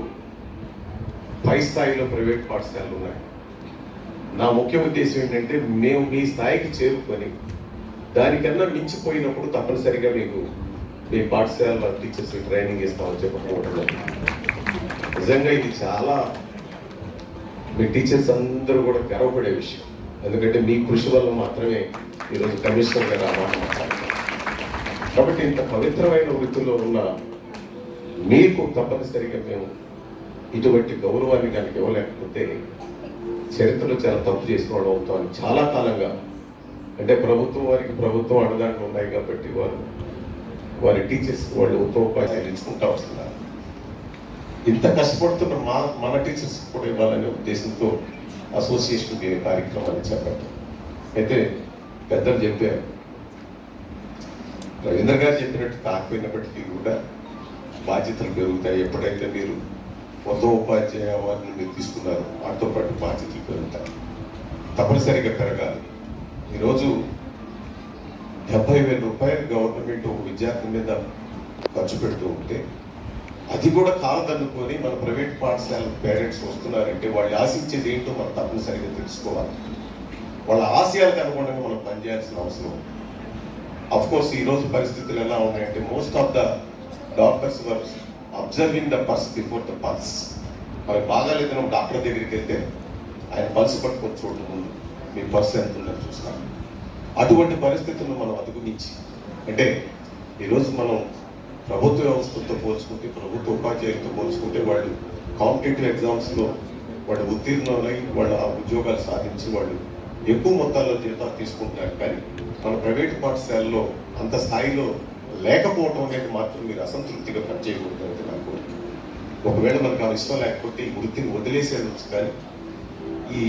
Speaker 13: పై స్థాయిలో ప్రైవేట్ పాఠశాలలు ఉన్నాయి. నా ముఖ్య ఉద్దేశం ఏంటంటే మేము మీ స్థాయికి చేరుకొని దానికన్నా మించిపోయినప్పుడు తప్పనిసరిగా మీకు మీ పాఠశాల టీచర్స్ ట్రైనింగ్ ఇస్తామని చెప్పకపోవడం నిజంగా ఇది చాలా మీ టీచర్స్ అందరూ కూడా గర్వపడే విషయం. ఎందుకంటే మీ కృషి వల్ల మాత్రమే ఈరోజు కమిషనర్ గారు మాట్లాడతారు. కాబట్టి ఇంత పవిత్రమైన వృత్తిలో ఉన్న మీకు తప్పనిసరిగా మేము ఇటువంటి గౌరవాన్ని కనుక ఇవ్వలేకపోతే చరిత్రలో చాలా తప్పు చేసిన వాళ్ళు అవుతామని చాలా కాలంగా, అంటే ప్రభుత్వం అండదండలు ఉన్నాయి కాబట్టి వారి టీచర్స్ వాళ్ళు ఉత్తోపాధ్యాయులు ఇచ్చుకుంటా వస్తున్నారు. ఇంత కష్టపడుతున్న మన టీచర్స్ కూడా ఇవ్వాలనే ఉద్దేశంతో అసోసియేషన్ దీని కార్యక్రమాన్ని చేపట్టాం. అయితే పెద్దలు చెప్పారు, రవీంద్ర గారు చెప్పినట్టు కాకపోయినప్పటికీ కూడా బాధ్యతలు పెరుగుతాయి. ఎప్పుడైతే మీరు మొత్తం ఉపాధ్యాయ అవార్డుని మీరు తీసుకున్నారు, వాటితో పాటు బాధ్యతలు పెరుగుతాయి, తప్పనిసరిగా పెరగాలి. ఈరోజు 70,000 రూపాయలు గవర్నమెంట్ ఒక విద్యార్థి మీద ఖర్చు పెడుతూ ఉంటే అది కూడా కాలదన్నుకొని మన ప్రైవేట్ పాఠశాల పేరెంట్స్ వస్తున్నారంటే వాళ్ళు ఆశించేది ఏంటో మనం తప్పనిసరిగా తెలుసుకోవాలి. వాళ్ళ ఆశయాలకు అనుగుణంగా మనం పనిచేయాల్సిన అవసరం. అఫ్ కోర్స్ ఈరోజు పరిస్థితులు ఎలా ఉన్నాయంటే most of the doctors were observing the purse before the pulse. మరి బాగాలేదని డాక్టర్ దగ్గరికి వెళ్తే ఆయన పల్స్ పట్టుకొని చూడటం ముందు మీ పర్స్ ఎంత ఉందని చూస్తాం. అటువంటి పరిస్థితులను మనం అధిగమించి, అంటే ఈరోజు మనం ప్రభుత్వ వ్యవస్థతో పోల్చుకుంటే, ప్రభుత్వ ఉపాధ్యాయులతో పోల్చుకుంటే వాళ్ళు కాంపిటేటివ్ ఎగ్జామ్స్లో వాళ్ళు ఉత్తీర్ణులై వాళ్ళు ఆ ఉద్యోగాలు సాధించి వాళ్ళు ఎక్కువ మొత్తాల్లో జీతాలు తీసుకుంటున్నారు. కానీ మన ప్రైవేట్ పాఠశాలలో అంత స్థాయిలో లేకపోవడం అనేది మాత్రం మీరు అసంతృప్తిగా పనిచేయకూడదు అనేది నాకు. ఒకవేళ మనకు ఆ ఇష్టం లేకపోతే ఈ వృత్తిని వదిలేసేయచ్చు, కానీ ఈ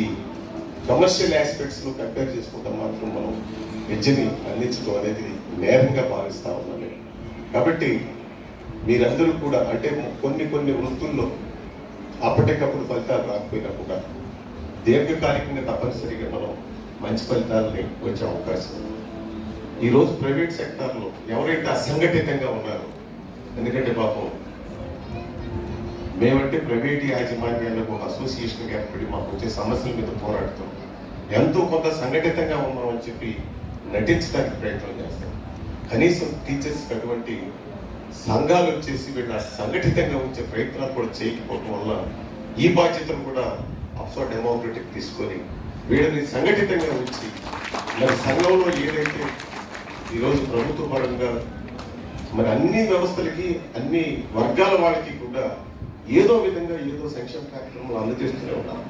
Speaker 13: కమర్షియల్ ఆస్పెక్ట్స్లో కంపేర్ చేసుకుంటాం మాత్రం మనం విద్యని అందించడం అనేది నేరంగా భావిస్తా ఉన్నాను. కాబట్టి మీరందరూ కూడా అంటే కొన్ని వృత్తుల్లో అప్పటికప్పుడు ఫలితాలు రాకపోయినా కూడా దీర్ఘకాలికంగా తప్పనిసరిగా మనం మంచి ఫలితాలని వచ్చే అవకాశం ఉంది. ఈరోజు ప్రైవేట్ సెక్టార్లో ఎవరైతే అసంఘటితంగా ఉన్నారో, ఎందుకంటే పాపం మేమంటే ప్రైవేట్ యాజమాన్యాలకు ఒక అసోసియేషన్ ఏర్పడి మాకు వచ్చే సమస్యల మీద పోరాడుతాం, ఎంతో కొంత సంఘటితంగా ఉన్నామని చెప్పి నటించడానికి ప్రయత్నం చేస్తాం. కనీసం టీచర్స్కి అటువంటి సంఘాలు వచ్చేసి వీళ్ళ సంఘటితంగా ఉంచే ప్రయత్నాలు కూడా చేయకపోవడం వల్ల ఈ బాధ్యతను కూడా అప్సో డెమోక్రటిక్ తీసుకొని వీళ్ళని సంఘటితంగా ఉంచి మరి సంఘంలో ఏదైతే ఈరోజు ప్రభుత్వ పరంగా మరి అన్ని వ్యవస్థలకి అన్ని వర్గాల వాళ్ళకి కూడా ఏదో విధంగా ఏదో సంక్షేమ కార్యక్రమాలు అందజేస్తూనే ఉన్నాం.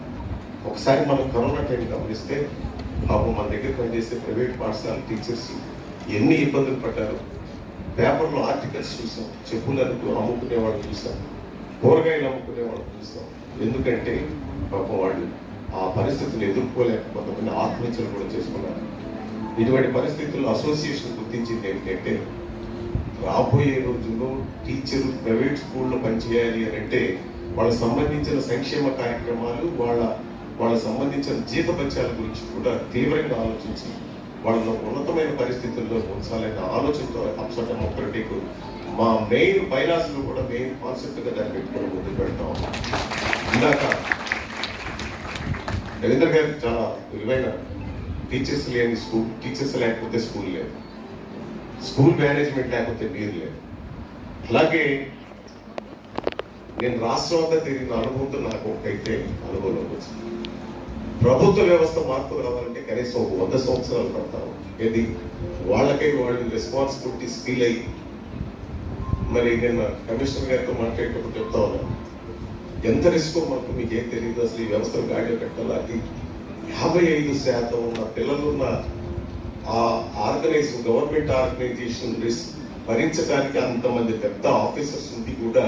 Speaker 13: ఒకసారి మనం కరోనా టైం గమనిస్తే పాపం మన దగ్గర పనిచేసే ప్రైవేట్ పాఠశాల టీచర్స్ ఎన్ని ఇబ్బందులు పడ్డారు. పేపర్లో ఆర్టికల్స్ చూసాం, చెప్పులకు అమ్ముకునే వాళ్ళు చూసాం, కూరగాయలు అమ్ముకునే వాళ్ళు చూసాం. ఎందుకంటే పాపం వాళ్ళు ఆ పరిస్థితులు ఎదుర్కోలేక కొంతమంది ఆత్మహత్యలు కూడా చేసుకున్నారు. ఇటువంటి పరిస్థితుల్లో అసోసియేషన్ గుర్తించింది ఏంటంటే రాబోయే రోజుల్లో టీచర్లు ప్రైవేట్ స్కూల్లో పనిచేయాలి అని అంటే వాళ్ళకి సంబంధించిన సంక్షేమ కార్యక్రమాలు వాళ్ళకి సంబంధించిన జీతభత్యాల గురించి కూడా తీవ్రంగా ఆలోచించి వాళ్ళను ఉన్నతమైన పరిస్థితుల్లో ఉంచాలనే ఆలోచనతో అప్సో డెమోక్రటిక్ మా మెయిన్ బైలాస్లో కూడా మెయిన్ కాన్సెప్ట్గా దాన్ని పెట్టుకుని ముందుకు పెడతాం. ఇందాక రవీంద్ర గారు చాలా విలువైన టీచర్స్ లేని స్కూల్, టీచర్స్ లేకపోతే స్కూల్ లేదు, స్కూల్ మేనేజ్మెంట్ లేకపోతే మీరు లేదు. అలాగే నేను రాష్ట్రం అంతా తిరిగిన అనుభవంతో నాకు ఒకైతే అనుభవం వచ్చింది. ప్రభుత్వ వ్యవస్థ మార్పు రావాలంటే కనీసం 100 సంవత్సరాలు పడతారు. ఇది వాళ్ళకై వాళ్ళు రెస్పాన్సిబిలిటీస్ ఫీల్ అయ్యి, మరి నేను కమిషనర్ గారితో మాట్లాడేటప్పుడు చెప్తా ఉన్నాను, ఎంత రిస్క్ మనకు మీకు ఏం తెలియదు, అసలు ఈ వ్యవస్థను గాడిలో పెట్టాలి. అది 55% ఉన్న పిల్లలు ఉన్న ఆ గవర్నమెంట్ ఆర్గనైజేషన్ రిస్క్ భరించడానికి అంతమంది పెద్ద ఆఫీసర్స్ ఉండి కూడా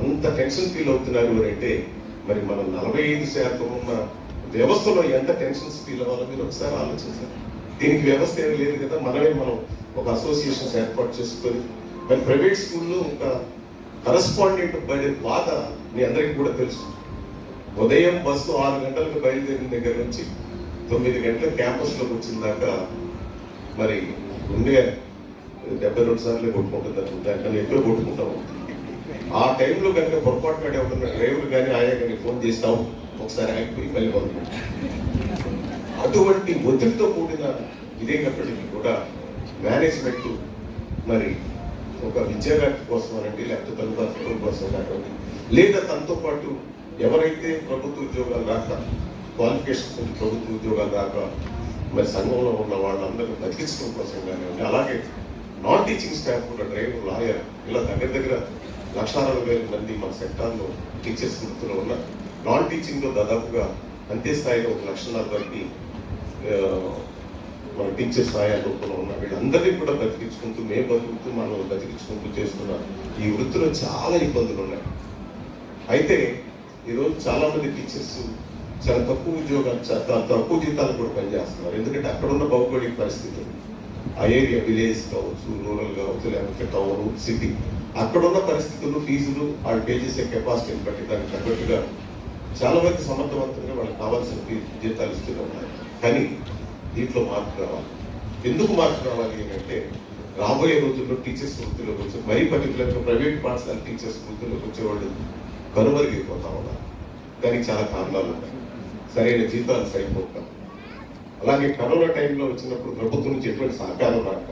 Speaker 13: అంత టెన్షన్ ఫీల్ అవుతున్నారు అని అంటే మరి మనం 45% ఉన్న వ్యవస్థలో ఎంత టెన్షన్స్ ఫీల్ అవ్వాలో మీరు ఒకసారి ఆలోచించాలి. దీనికి వ్యవస్థ ఏమి లేదు కదా, మనం ఒక అసోసియేషన్స్ ఏర్పాటు చేసుకొని మరి ప్రైవేట్ స్కూల్లో ఒక కరస్పాండెంట్ పడే బాధ మీ అందరికీ కూడా తెలుసు. ఉదయం బస్సు 6 గంటలకు బయలుదేరిన దగ్గర నుంచి 9 గంటల క్యాంపస్లోకి వచ్చిన దాకా మరి ఉండే 72 సార్లు కొట్టుకుంటుంది అనుకుంటా, కానీ ఎక్కువ కొట్టుకుంటాము. ఆ టైంలో కనుక పొరపాటున ఎవరన్నా డ్రైవర్ కానీ ఆయా కానీ ఫోన్ చేస్తాము, ఒకసారి ఆగిపోయి మళ్ళీ పంపుకుంటాం. అటువంటి ఒత్తిడితో కూడిన ఇదేనప్పటికీ కూడా మేనేజ్మెంట్ మరి ఒక విద్యార్థి కోసం అనండి, లేకపోతే తల్లిదండ్రుల కోసం కానివ్వండి, లేదా తనతో పాటు ఎవరైతే ప్రభుత్వ ఉద్యోగాలు రాక క్వాలిఫికేషన్స్ ప్రభుత్వ ఉద్యోగాలు రాక మరి సంఘంలో ఉన్న వాళ్ళందరూ బతికించడం కోసం కానివ్వండి, అలాగే నాన్ టీచింగ్ స్టాఫ్ కూడా డ్రైవర్, లాయర్ ఇలా దగ్గర 1,60,000 మంది మన సెక్టార్లో టీచర్స్ వృత్తిలో ఉన్న నాన్ టీచింగ్లో దాదాపుగా అంతే స్థాయిలో 1,00,000 వరకు మన టీచర్స్ ఆయా రూపంలో ఉన్న వీళ్ళందరినీ కూడా బతికించుకుంటూ బతుకుతూ మనం బతికించుకుంటూ చేస్తున్న ఈ వృత్తిలో చాలా ఇబ్బందులు ఉన్నాయి. అయితే ఈరోజు చాలా మంది టీచర్స్ చాలా తక్కువ ఉద్యోగాలు, తక్కువ జీతాలు కూడా పనిచేస్తున్నారు. ఎందుకంటే అక్కడ ఉన్న భౌగోళిక పరిస్థితులు, ఆ ఏరియా విలేజ్ కావచ్చు, రూరల్ కావచ్చు, లేకపోతే టౌన్ సిటీ, అక్కడ ఉన్న పరిస్థితులు, ఫీజులు, వాళ్ళు పే చేసే కెపాసిటీని బట్టి దానికి తగ్గట్టుగా చాలా వరకు సమర్థవంతంగా వాళ్ళకి కావాల్సిన జీతాలు ఇస్తూనే ఉన్నాయి. కానీ దీంట్లో మార్పు రావాలి. ఎందుకు మార్పు రావాలి అంటే రాబోయే రోజుల్లో టీచర్స్ వృత్తిలోకి వచ్చే, మరీ పర్టికులర్గా ప్రైవేట్ పాఠశాల టీచర్స్ వృత్తిలోకి వచ్చేవాళ్ళు కనుమరుగైపోతా ఉన్నారు. దానికి చాలా కారణాలు ఉన్నాయి. సరైన జీతాలు సరిపోక, అలాగే కరోనా టైంలో వచ్చినప్పుడు ప్రభుత్వం నుంచి ఎటువంటి సహకారం రాక,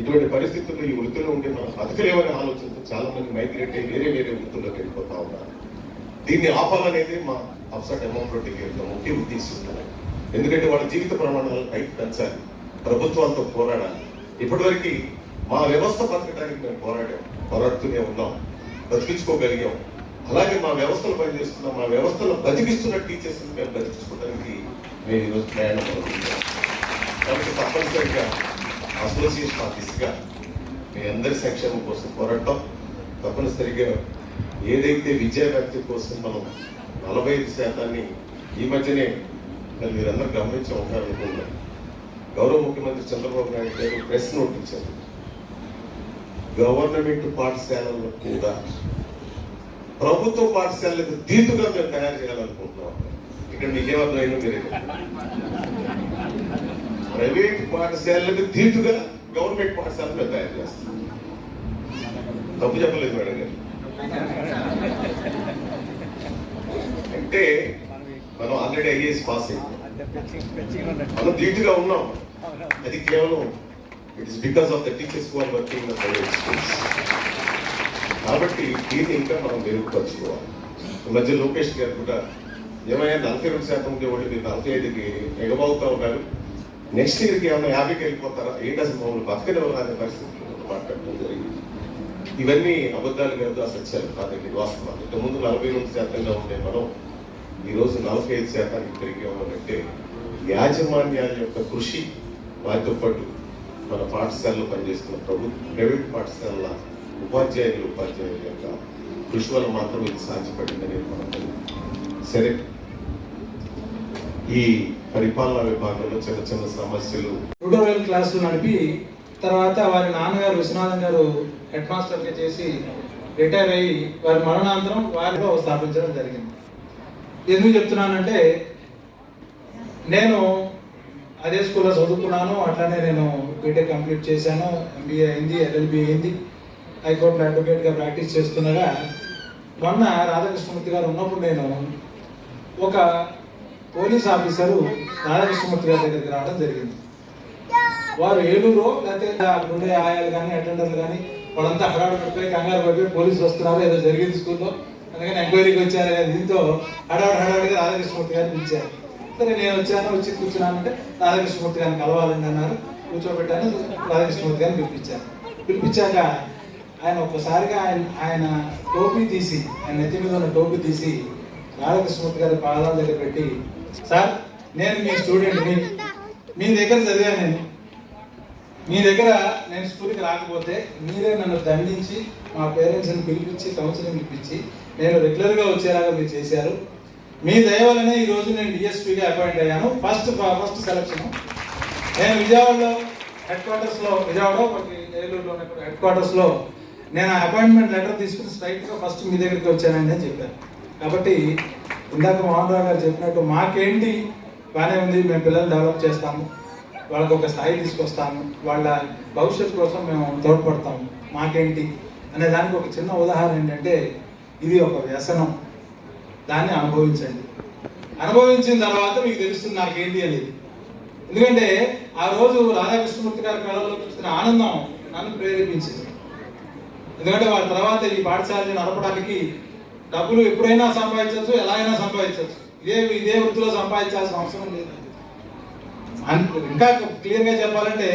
Speaker 13: ఇటువంటి పరిస్థితుల్లో ఈ వృత్తిలో ఉంటే మనం బతకలేమనే ఆలోచనతో చాలా మంది మైగ్రేట్ అయ్యి వేరే వృత్తుల్లోకి వెళ్ళిపోతా ఉన్నారు. దీన్ని ఆపాలనేది మా అప్సర్ డెమోక్రటిక్ యొక్క ముఖ్య ఉద్దేశం. ఎందుకంటే వాళ్ళ జీవిత ప్రమాణాలను పైకి పెంచాలి, ప్రభుత్వాలతో పోరాడాలి. ఇప్పటివరకు మా వ్యవస్థ బతకడానికి మేము పోరాడుతూనే ఉన్నాం, బతికించుకోగలిగాం. అలాగే మా వ్యవస్థలు పనిచేస్తున్నాం, మా వ్యవస్థలో బతికిస్తున్న టీచర్స్ మేము బతికించుకోవడానికి మేము ఈరోజు ప్రయాణం జరుగుతున్నాం. కాబట్టి తప్పనిసరిగా అసోసియేషన్ ఆఫీస్గా మీ అందరి సంక్షేమం కోసం పోరాటం, తప్పనిసరిగా ఏదైతే విద్యా వ్యాప్తి కోసం మనం 45% ఈ మధ్యనే మీరందరూ గమనించి ఉంటారనుకుంటున్నాం. గౌరవ ముఖ్యమంత్రి చంద్రబాబు నాయుడు గారు ప్రెస్ నోట్ ఇచ్చారు. గవర్నమెంట్ పాఠశాలల్లో కూడా ప్రభుత్వ పాఠశాలకు దీటుగా మేము తయారు చేయాలనుకుంటున్నాం. ఇక్కడ మీకేమర్థమైనా మీరే, ప్రైవేట్ పాఠశాలకు దీటుగా గవర్నమెంట్ పాఠశాలను మేము తయారు చేస్తాం. తప్పు చెప్పలేదు మేడం గారు. అంటే మనం ఆల్రెడీ ఐఏఎస్ పాస్ అయ్యాం, మనం దీటుగా ఉన్నాం. అది కేవలం it is because of the teachers who are working in the private schools. కాబట్టి దీన్ని ఇంకా మనం మెరుగుపరచుకోవాలి. ఈ మధ్య లోకేష్ గారు కూడా ఏమైనా 42% ఉండేవాళ్ళు మీరు 45కి ఎగబోతా ఉన్నారు, నెక్స్ట్ ఇయర్కి ఏమైనా 50కి వెళ్ళిపోతారా, ఏంటి అసలు మమ్మల్ని బతకనివ్వాలనే పరిస్థితులు మాట్లాడటం జరిగింది. ఇవన్నీ అబద్ధాలు కాదు, అసత్యాలు కాదండి, వాస్తవాలు. ఇంతకుముందు 49% ఉండే మనం ఈరోజు 45% పెరిగామనంటే యాజమాన్యాల యొక్క కృషి, వాటితో పాటు మన పాఠశాలలో పనిచేస్తున్న ప్రైవేట్ పాఠశాలల ఉపాధ్యాయుల యొక్క కృషి వల్ల మాత్రం ఇది సాధ్యపడిందని మనం. సరే, ఈ పరిపాలనా విభాగంలో చిన్న సమస్యలు,
Speaker 1: ట్యూటోరియల్ క్లాసులు నడిపి తర్వాత వారి నాన్నగారు విశ్వనాథన్ గారు హెడ్ మాస్టర్గా చేసి రిటైర్ అయ్యి వారి మరణాంతరం వారిలో స్థాపించడం జరిగింది. ఎందుకు చెప్తున్నానంటే నేను అదే స్కూల్లో చదువుకున్నాను, అట్లానే నేను బీటెక్ కంప్లీట్ చేశాను, ఎంబీఏ అయింది, ఎల్ఎల్బి అయింది, హైకోర్టులో అడ్వకేట్గా ప్రాక్టీస్ చేస్తుండగా మొన్న రాధాకృష్ణమూర్తి గారు ఉన్నప్పుడు నేను ఒక పోలీస్ ఆఫీసరు రాధాకృష్ణమూర్తి గారి దగ్గరికి రావడం జరిగింది. వారు ఏలూరు లేకపోతే అక్కడ ఉండే ఆయాలు కానీ అటెండర్లు కానీ వాళ్ళంతా హడావుడి పడిపోయి కంగారు పడిపోయి పోలీసులు వస్తున్నారు, ఏదో జరిగింది స్కూల్లో, అందుకని ఎంక్వైరీకి వచ్చారు. దీంతో హడావుడిగా రాధాకృష్ణమూర్తి గారిని పిలిచారు. సరే, నేను వచ్చి కూర్చున్నానంటే రాధాకృష్ణమూర్తి గారిని కలవాలని అన్నారు. కూర్చోబెట్టాను, రాధాకృష్ణమూర్తి గారిని పిలిపించాక ఆయన ఒక్కసారిగా ఆయన టోపీ తీసి, ఆయన నెత్తి మీద ఉన్న టోపీ తీసి రాధాకృష్ణమూర్తి గారి పాదాల దగ్గర పెట్టి, సార్ నేను మీ స్టూడెంట్ని, మీ దగ్గర చదివాను, నేను మీ దగ్గర నేను స్కూల్కి రాకపోతే మీరే నన్ను దండించి మా పేరెంట్స్ని పిలిపించి కౌన్సిలింగ్ ఇప్పించి నేను రెగ్యులర్గా వచ్చేలాగా మీరు చేశారు. మీ దయ వల్లనే ఈరోజు నేను డిఎస్పీగా అపాయింట్ అయ్యాను. ఫస్ట్ సెలక్షన్ నేను విజయవాడలో హెడ్ క్వార్టర్స్లో, విజయవాడ ఏలూరులో హెడ్ క్వార్టర్స్లో నేను అపాయింట్మెంట్ లెటర్ తీసుకుని స్ట్రైట్గా ఫస్ట్ మీ దగ్గరికి వచ్చానండి అని చెప్పాను. కాబట్టి ఇందాక మోహన్ రావు గారు చెప్పినట్టు మాకేంటి బాగానే ఉంది, మేము పిల్లల్ని డెవలప్ చేస్తాము, వాళ్ళకి ఒక స్థాయి తీసుకొస్తాము, వాళ్ళ భవిష్యత్తు కోసం మేము తోడ్పడతాము, మాకేంటి అనే దానికి ఒక చిన్న ఉదాహరణ ఏంటంటే ఇది ఒక వ్యసనం. దాన్ని అనుభవించండి. అనుభవించిన తర్వాత మీకు తెలుస్తుంది నాకేంటి అనేది. ఎందుకంటే ఆ రోజు రాధాకృష్ణమూర్తి గారి కళలో చూసిన ఆనందం నన్ను ప్రేరేపించింది. ఎందుకంటే వాళ్ళ తర్వాత ఈ పాఠశాలని నడపడానికి డబ్బులు ఎప్పుడైనా సంపాదించవచ్చు, ఎలా అయినా సంపాదించవచ్చు. ఇదే వృత్తిలో సంపాదించాల్సిన అవసరం లేదు. ఇంకా క్లియర్గా చెప్పాలంటే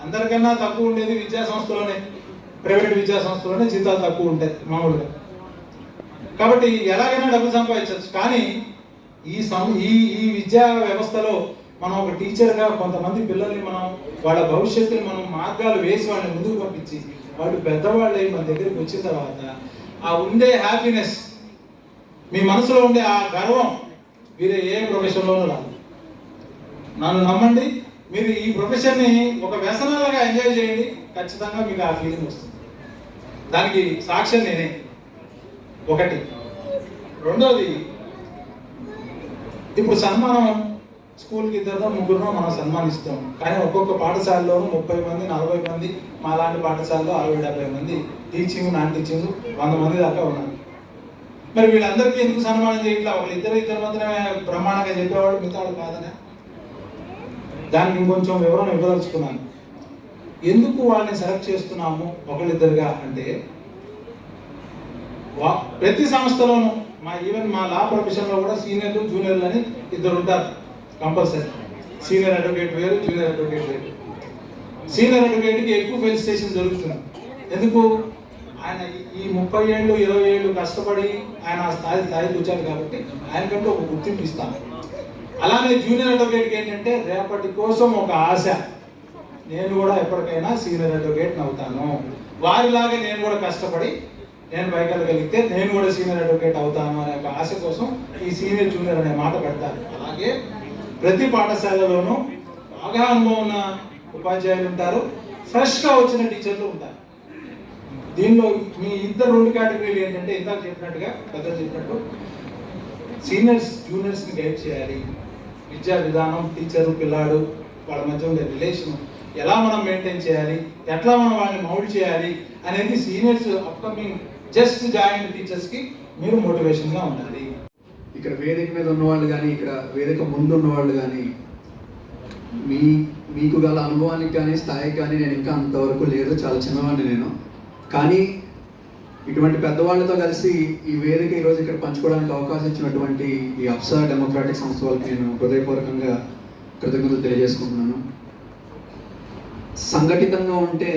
Speaker 1: అందరికన్నా తక్కువ ఉండేది విద్యా సంస్థలోనే, ప్రైవేట్ విద్యా సంస్థలోనే జీతాలు తక్కువ ఉంటాయి మామూలుగా. కాబట్టి ఎలాగైనా డబ్బులు సంపాదించవచ్చు. కానీ ఈ విద్యా వ్యవస్థలో మనం ఒక టీచర్గా కొంతమంది పిల్లల్ని మనం వాళ్ళ భవిష్యత్తుని మనం మార్గాలు వేసి వాళ్ళని ముందుకు పంపించి వాళ్ళు పెద్దవాళ్ళు అయ్యి మన దగ్గరికి వచ్చిన తర్వాత ఆ ఉండే హ్యాపీనెస్, మీ మనసులో ఉండే ఆ గర్వం వేరే ఏ ప్రొఫెషన్లోనూ రాదు. నన్ను నమ్మండి, మీరు ఈ ప్రొఫెషన్ని ఒక వ్యసనాలుగా ఎంజాయ్ చేయండి, ఖచ్చితంగా మీకు ఆ ఫీలింగ్ వస్తుంది. దానికి సాక్ష్యం నేనే. ఒకటి. రెండోది, ఇప్పుడు సన్మానం స్కూల్కి 2-3 మనం సన్మానిస్తాం. కానీ ఒక్కొక్క పాఠశాలలోనూ 30 మంది 40 మంది, మా లాంటి పాఠశాలలో 60-70 మంది టీచింగ్ నాన్ టీచింగ్ 100 మంది దాకా ఉన్నారు. మరి వీళ్ళందరికీ ఎందుకు సన్మానం చేయట్లా? ఒకళ్ళు ఇద్దరు మాత్రమే బ్రహ్మాండంగా చెప్పేవాళ్ళు, మిగతా వాళ్ళు కాదనే. దానికి ఇంకొంచెం వివరణ ఇవ్వదలుచుకున్నాను. ఎందుకు వాళ్ళని సెలెక్ట్ చేస్తున్నాము ఒకళ్ళిద్దరుగా అంటే, ప్రతి సంస్థలోనూ ఈవెన్ మా లా ప్రొఫెషన్లో కూడా సీనియర్లు జూనియర్లు అని 2 ఉంటారు కంపల్సరీ. సీనియర్ అడ్వకేట్ వేరు, జూనియర్ అడ్వకేట్ వేరు. సీనియర్ అడ్వకేట్కి ఎక్కువ ఫెలిసిటేషన్ జరుగుతుంది. ఎందుకు? ఆయన ఈ 30 ఏళ్ళు 20 ఏళ్ళు కష్టపడి ఆయన ఆ స్థాయికి వచ్చారు కాబట్టి ఆయనకంటూ ఒక గుర్తింపు ఇస్తాను. అలానే జూనియర్ అడ్వకేట్కి ఏంటంటే రేపటి కోసం ఒక ఆశ, నేను కూడా ఎప్పటికైనా సీనియర్ అడ్వకేట్ అవుతాను, వారిలాగా నేను కూడా కష్టపడి నేను పైకెళ్ళగలిగితే నేను కూడా సీనియర్ అడ్వకేట్ అవుతాను అనే ఒక ఆశ కోసం ఈ సీనియర్ జూనియర్ అనే మాట పెడతారు. అలాగే ప్రతి పాఠశాలలోనూ బాగా అనుభవం ఉన్న ఉపాధ్యాయులు ఉంటారు, ఫ్రెష్గా వచ్చిన టీచర్లు ఉంటారు. దీనిలో మీ 2 కేటగిరీలు ఏంటంటే ఇందాక చెప్పినట్టుగా పెద్దలు చెప్పినట్టు సీనియర్స్ జూనియర్స్ని గైడ్ చేయాలి. విద్యా విధానం, టీచరు పిల్లాడు వాళ్ళ మధ్య ఉండే రిలేషన్ ఎలా మనం మెయింటైన్ చేయాలి, ఎట్లా మనం వాళ్ళని మౌల్డ్ చేయాలి అనేది సీనియర్స్ అప్కమింగ్ జస్ట్ జాయిన్ టీచర్స్కి మీరు మోటివేషన్గా ఉండాలి.
Speaker 14: ఇక్కడ వేదిక మీద ఉన్నవాళ్ళు కానీ, ఇక్కడ వేదిక ముందు ఉన్నవాళ్ళు కానీ, మీకు గల అనుభవానికి కానీ స్థాయికి కానీ నేను ఇంకా అంతవరకు లేదు, చాలా చిన్నవాడిని నేను. కానీ ఇటువంటి పెద్దవాళ్ళతో కలిసి ఈ వేదిక ఈరోజు ఇక్కడ పంచుకోవడానికి అవకాశం ఇచ్చినటువంటి ఈ అప్సా డెమోక్రాటిక్ సంస్థ వాళ్ళకి నేను హృదయపూర్వకంగా కృతజ్ఞతలు తెలియజేసుకుంటున్నాను. సంఘటితంగా ఉంటే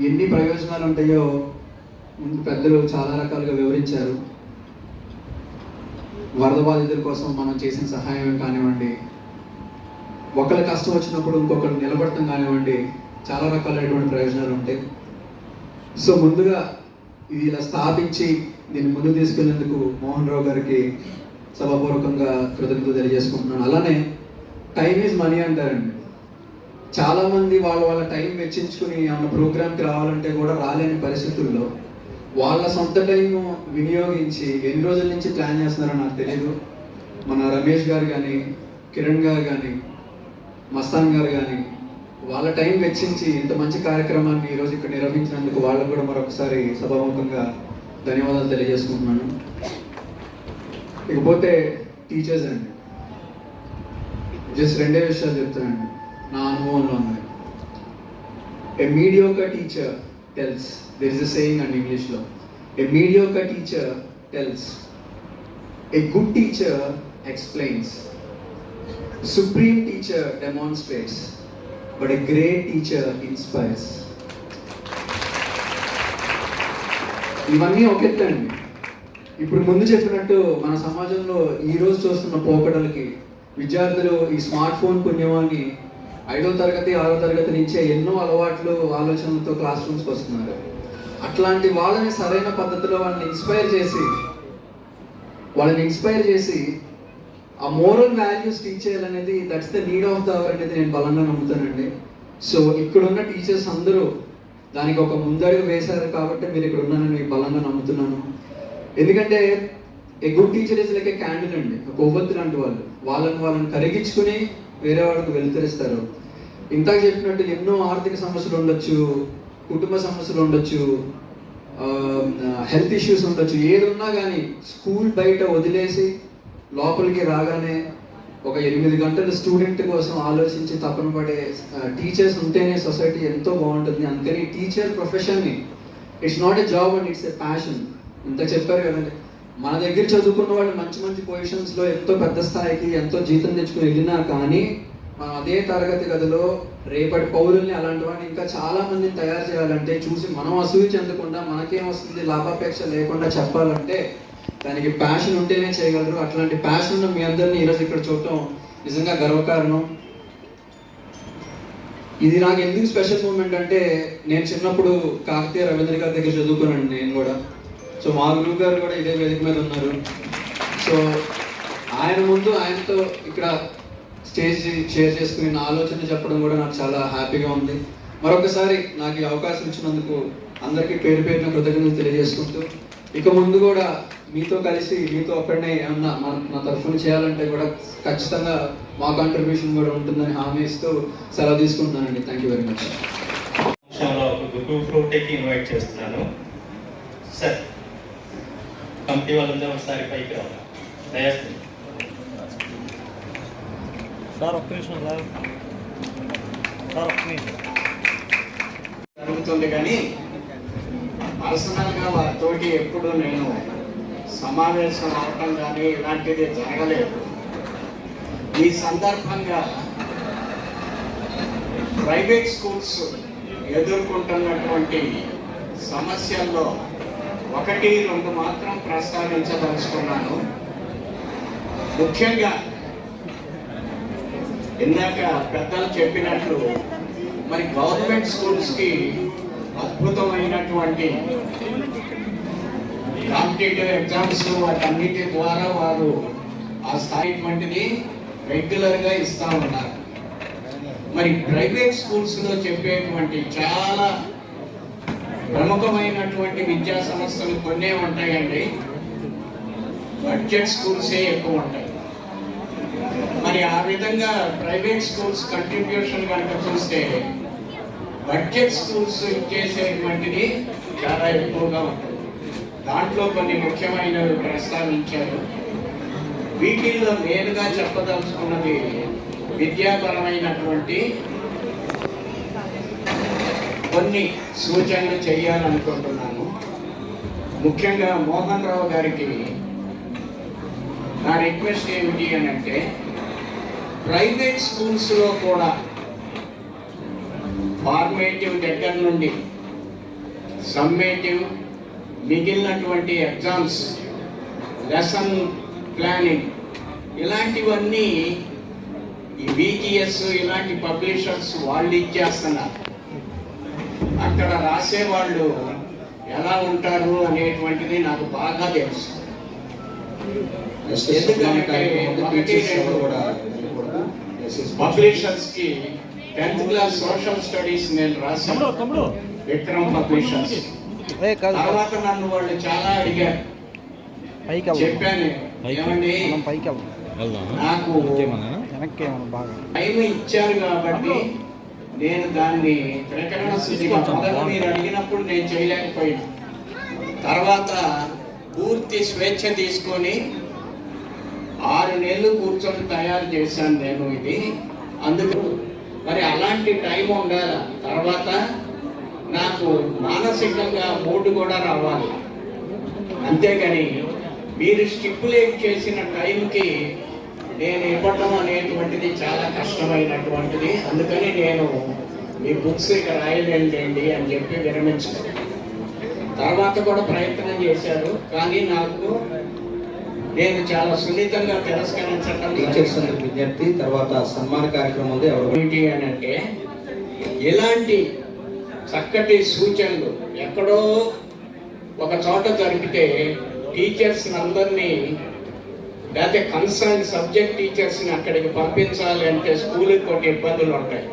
Speaker 14: ఎన్ని ప్రయోజనాలు ఉంటాయో ముందు పెద్దలు చాలా రకాలుగా వివరించారు. వరద బాధితుల కోసం మనం చేసిన సహాయం కానివ్వండి, ఒకరి కష్టం వచ్చినప్పుడు ఇంకొకరు నిలబడటం కానివ్వండి, చాలా రకాలైనటువంటి ప్రయోజనాలు ఉంటాయి. సో ముందుగా ఇది ఇలా స్థాపించి దీన్ని ముందుకు తీసుకెళ్లేందుకు మోహన్ రావు గారికి సభాపూర్వకంగా కృతజ్ఞతలు తెలియజేసుకుంటున్నాను. అలానే టైం ఈజ్ మనీ అంటారండి. చాలామంది వాళ్ళ టైం వెచ్చించుకుని ఏమన్నా ప్రోగ్రామ్కి రావాలంటే కూడా రాలేని పరిస్థితుల్లో వాళ్ళ సొంత టైం వినియోగించి ఎన్ని రోజుల నుంచి ప్లాన్ చేస్తున్నారో నాకు తెలియదు. మన రమేష్ గారు కానీ, కిరణ్ గారు కానీ, మస్తాన్ గారు కానీ వాళ్ళ టైం వెచ్చించి ఇంత మంచి కార్యక్రమాన్ని ఈరోజు ఇక్కడ నిర్వహించినందుకు వాళ్ళకు కూడా మరొకసారి సభాముఖంగా ధన్యవాదాలు తెలియజేసుకుంటున్నాను. ఇకపోతే టీచర్స్ అండి, జస్ట్ 2 విషయాలు చెప్తానండి నా అనుభవంలో ఉన్నాయి. A mediocre teacher tells, there is a saying in English లో, a mediocre teacher tells, a good teacher explains, supreme teacher demonstrates, but a great teacher inspires. ఇవన్నీ ఒక ఎత్తండి. ఇప్పుడు ముందు చెప్పినట్టు మన సమాజంలో ఈరోజు చూస్తున్న పోకడలకి విద్యార్థులు ఈ స్మార్ట్ ఫోన్ పుణ్యమాన్ని 5వ తరగతి 6వ తరగతి నుంచే ఎన్నో అలవాట్లు ఆలోచనలతో క్లాస్ రూమ్స్కి వస్తున్నారు. అట్లాంటి వాళ్ళని సరైన పద్ధతిలో వాళ్ళని ఇన్స్పైర్ చేసి ఆ మోరల్ వాల్యూస్ టీచ్ చేయాలనేది that's the need of the hour అనేది నేను బలంగా నమ్ముతానండి. సో ఇక్కడున్న టీచర్స్ అందరూ దానికి ఒక ముందడుగు వేశారు కాబట్టి మీరు ఇక్కడ ఉన్నారని మీకు బలంగా నమ్ముతున్నాను. ఎందుకంటే a good teacher is like A candle అండి, ఒక కొవ్వొత్తి లాంటి వాళ్ళు. వాళ్ళని కరిగించుకుని వేరే వాళ్ళకి వెలుతురిస్తారు. ఇంతకు చెప్పినట్టు ఎన్నో ఆర్థిక సమస్యలు ఉండొచ్చు, కుటుంబ సమస్యలు ఉండొచ్చు, హెల్త్ ఇష్యూస్ ఉండొచ్చు. ఏది ఉన్నా కానీ స్కూల్ బయట వదిలేసి లోపలికి రాగానే ఒక 8 గంటలు స్టూడెంట్ కోసం ఆలోచించి తపన పడే టీచర్స్ ఉంటేనే సొసైటీ ఎంతో బాగుంటుంది. అందుకని టీచర్ ప్రొఫెషన్ని it's not a job and it's a passion. ఇంత చెప్పారు కదండి, మన దగ్గర చదువుకున్న వాళ్ళు మంచి మంచి పొజిషన్స్లో ఎంతో పెద్ద స్థాయికి ఎంతో జీతం తెచ్చుకుని వెళ్ళినా కానీ అదే తరగతి గదిలో రేపటి పౌరుల్ని అలాంటి వాడిని ఇంకా చాలా మందిని తయారు చేయాలంటే చూసి మనం అసూయ చెందకుండా మనకేం వస్తుంది లాభాపేక్ష లేకుండా చెప్పాలంటే దానికి ప్యాషన్ ఉంటేనే చేయగలరు. అట్లాంటి ప్యాషన్ ఉన్న మీ అందరినీ ఈరోజు ఇక్కడ చూడటం నిజంగా గర్వకారణం. ఇది నాకు ఎందుకు స్పెషల్ మూమెంట్ అంటే నేను చిన్నప్పుడు కాకతీయ రవీంద్ర గారి దగ్గర చదువుకున్నాను నేను కూడా. సో మా గురువు గారు కూడా ఇదే వేదిక మీద ఉన్నారు. సో ఆయన ముందు ఆయనతో ఇక్కడ స్టేజ్ షేర్ చేసుకుని నా ఆలోచన చెప్పడం కూడా నాకు చాలా హ్యాపీగా ఉంది. మరొకసారి నాకు ఈ అవకాశం ఇచ్చినందుకు అందరికీ పేరు పేరున కృతజ్ఞతలు తెలియజేసుకుంటూ ఇక ముందు కూడా మీతో కలిసి మీతో ఒక్కడనే ఏమన్నా నా తరఫున చేయాలంటే కూడా ఖచ్చితంగా మా కాంట్రిబ్యూషన్ కూడా ఉంటుందని హామీ ఇస్తూ సెలవు తీసుకుంటున్నానండి. Thank you very much.
Speaker 10: ఫ్రూటేకి ఇన్వైట్ చేస్తున్నాను సార్. కమిటీ వాళ్ళందరూ ఒకసారి పైకి రావాలి దయచేసి.
Speaker 9: సార్ ఒక్క నిమిషం సార్ ఒక్క నిమిషం
Speaker 15: జరుగుతుంది కానీ పర్సనల్గా వారితోటి ఎప్పుడు నేను సమావేశం అవటం కానీ ఇలాంటిది జరగలేదు. ఈ సందర్భంగా ప్రైవేట్ స్కూల్స్ ఎదుర్కొంటున్నటువంటి సమస్యల్లో 1-2 మాత్రం ప్రస్తావించదలుచుకున్నాను. ముఖ్యంగా ఇందాక పెద్దలు చెప్పినట్లు మరి గవర్నమెంట్ స్కూల్స్కి అద్భుతమైనటువంటి కాంపిటేటివ్ ఎగ్జామ్స్ వాటన్నిటి ద్వారా వారు ఆ స్థాయి వంటిది రెగ్యులర్గా ఇస్తూ ఉన్నారు. మరి ప్రైవేట్ స్కూల్స్లో చెప్పేటువంటి చాలా ప్రముఖమైనటువంటి విద్యా సంస్థలు కొన్నే ఉంటాయండి, బడ్జెట్ స్కూల్సే ఎక్కువ ఉంటాయి. మరి ఆ విధంగా ప్రైవేట్ స్కూల్స్ కంట్రిబ్యూషన్ కనుక చూస్తే బడ్జెట్ స్కూల్స్ ఇచ్చేసేటువంటిది చాలా ఎక్కువగా ఉంటుంది. దాంట్లో కొన్ని ముఖ్యమైనవి ప్రస్తావించారు. వీటిల్లో నేరుగా చెప్పదలుచుకున్నది విద్యాపరమైనటువంటి కొన్ని సూచనలు చేయాలనుకుంటున్నాను. ముఖ్యంగా మోహన్ రావు గారికి నా రిక్వెస్ట్ ఏమిటి అని అంటే, ప్రైవేట్ స్కూల్స్లో కూడా ఫార్మేటివ్ దగ్గర నుండి సమ్మేటివ్ మిగిలినటువంటి ఎగ్జామ్స్, లెసన్ ప్లానింగ్ ఇలాంటివన్నీ ఈ VGS ఇలాంటి పబ్లిషర్స్ వాళ్ళు ఇచ్చేస్తున్నారు. అక్కడ రాసేవాళ్ళు ఎలా ఉంటారు అనేటువంటిది నాకు బాగా తెలుసు. ఎందుకంటే 1-2 పబ్లిషర్స్ కి 10th క్లాస్ సోషల్ స్టడీస్ నేను రాశాను విక్రమ్ పబ్లిషర్స్. తర్వాత నన్ను వాళ్ళు చాలా అడిగారు. చెప్పాను, ఏమండి నాకు టైం ఇచ్చారు కాబట్టి నేను దాన్ని ప్రకటన శుద్ధిగా మొదట మీరు అడిగినప్పుడు నేను చేయలేకపోయాను. తర్వాత పూర్తి స్వేచ్ఛ తీసుకొని 6 నెలలు కూర్చొని తయారు చేశాను నేను ఇది. అందుకు మరి అలాంటి టైం ఉండాలి. తర్వాత నాకు మానసికంగా మూడ్ కూడా రావాలి. అంతేగాని మీరు స్టిపులేట్ చేసిన టైంకి నేను ఇవ్వటం అనేటువంటిది చాలా కష్టమైనటువంటిది. అందుకని నేను మీ బుక్స్ ఇక రాయలేండి అని చెప్పి విరమించాను. తర్వాత కూడా ప్రయత్నం చేశారు, కానీ నాకు నేను చాలా సున్నితంగా తిరస్కరించడం
Speaker 2: టీచర్స్ అనే విద్యార్థి తర్వాత సన్మాన కార్యక్రమం ఉంది.
Speaker 15: ఏంటి అని అంటే ఇలాంటి చక్కటి సూచనలు ఎక్కడో ఒక చోట జరిపితే టీచర్స్ అందరినీ లేకపోతే కన్సర్న్ సబ్జెక్ట్ టీచర్స్ని అక్కడికి పంపించాలి అంటే స్కూల్కి కొన్ని ఇబ్బందులు ఉంటాయి.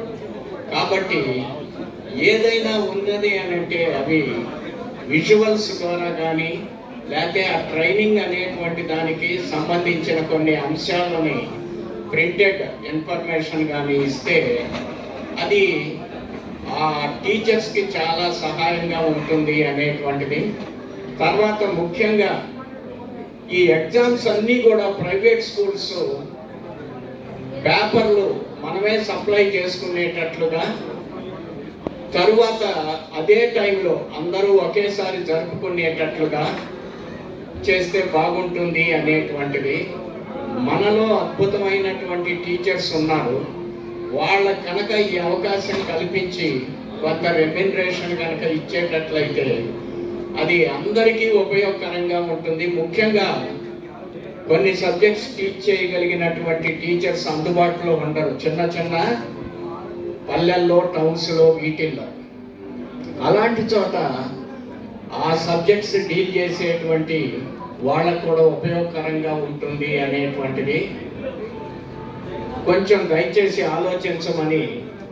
Speaker 15: కాబట్టి ఏదైనా ఉన్నది అని అంటే అవి విజువల్స్ ద్వారా కానీ లేకపోతే ఆ ట్రైనింగ్ అనేటువంటి దానికి సంబంధించిన కొన్ని అంశాలని ప్రింటెడ్ ఇన్ఫర్మేషన్ కానీ ఇస్తే అది ఆ టీచర్స్కి చాలా సహాయంగా ఉంటుంది అనేటువంటిది. తర్వాత ముఖ్యంగా ఈ ఎగ్జామ్స్ అన్నీ కూడా ప్రైవేట్ స్కూల్స్ పేపర్లు మనమే సప్లై చేసుకునేటట్లుగా, తరువాత అదే టైంలో అందరూ ఒకేసారి జరుపుకునేటట్లుగా చేస్తే బాగుంటుంది అనేటువంటిది. మనలో అద్భుతమైనటువంటి టీచర్స్ ఉన్నారు, వాళ్ళ కనుక ఈ అవకాశం కల్పించి కొంత రెమ్యునరేషన్ కనుక ఇచ్చేటట్లయితే అది అందరికీ ఉపయోగకరంగా ఉంటుంది. ముఖ్యంగా కొన్ని సబ్జెక్ట్స్ టీచ్ చేయగలిగినటువంటి టీచర్స్ అందుబాటులో ఉండరు చిన్న చిన్న పల్లెల్లో, టౌన్స్లో, వీటిల్లో. అలాంటి చోట ఆ సబ్జెక్ట్స్ డీల్ చేసేటువంటి వాళ్ళకు కూడా ఉపయోగకరంగా ఉంటుంది అనేటువంటిది కొంచెం దయచేసి ఆలోచించమని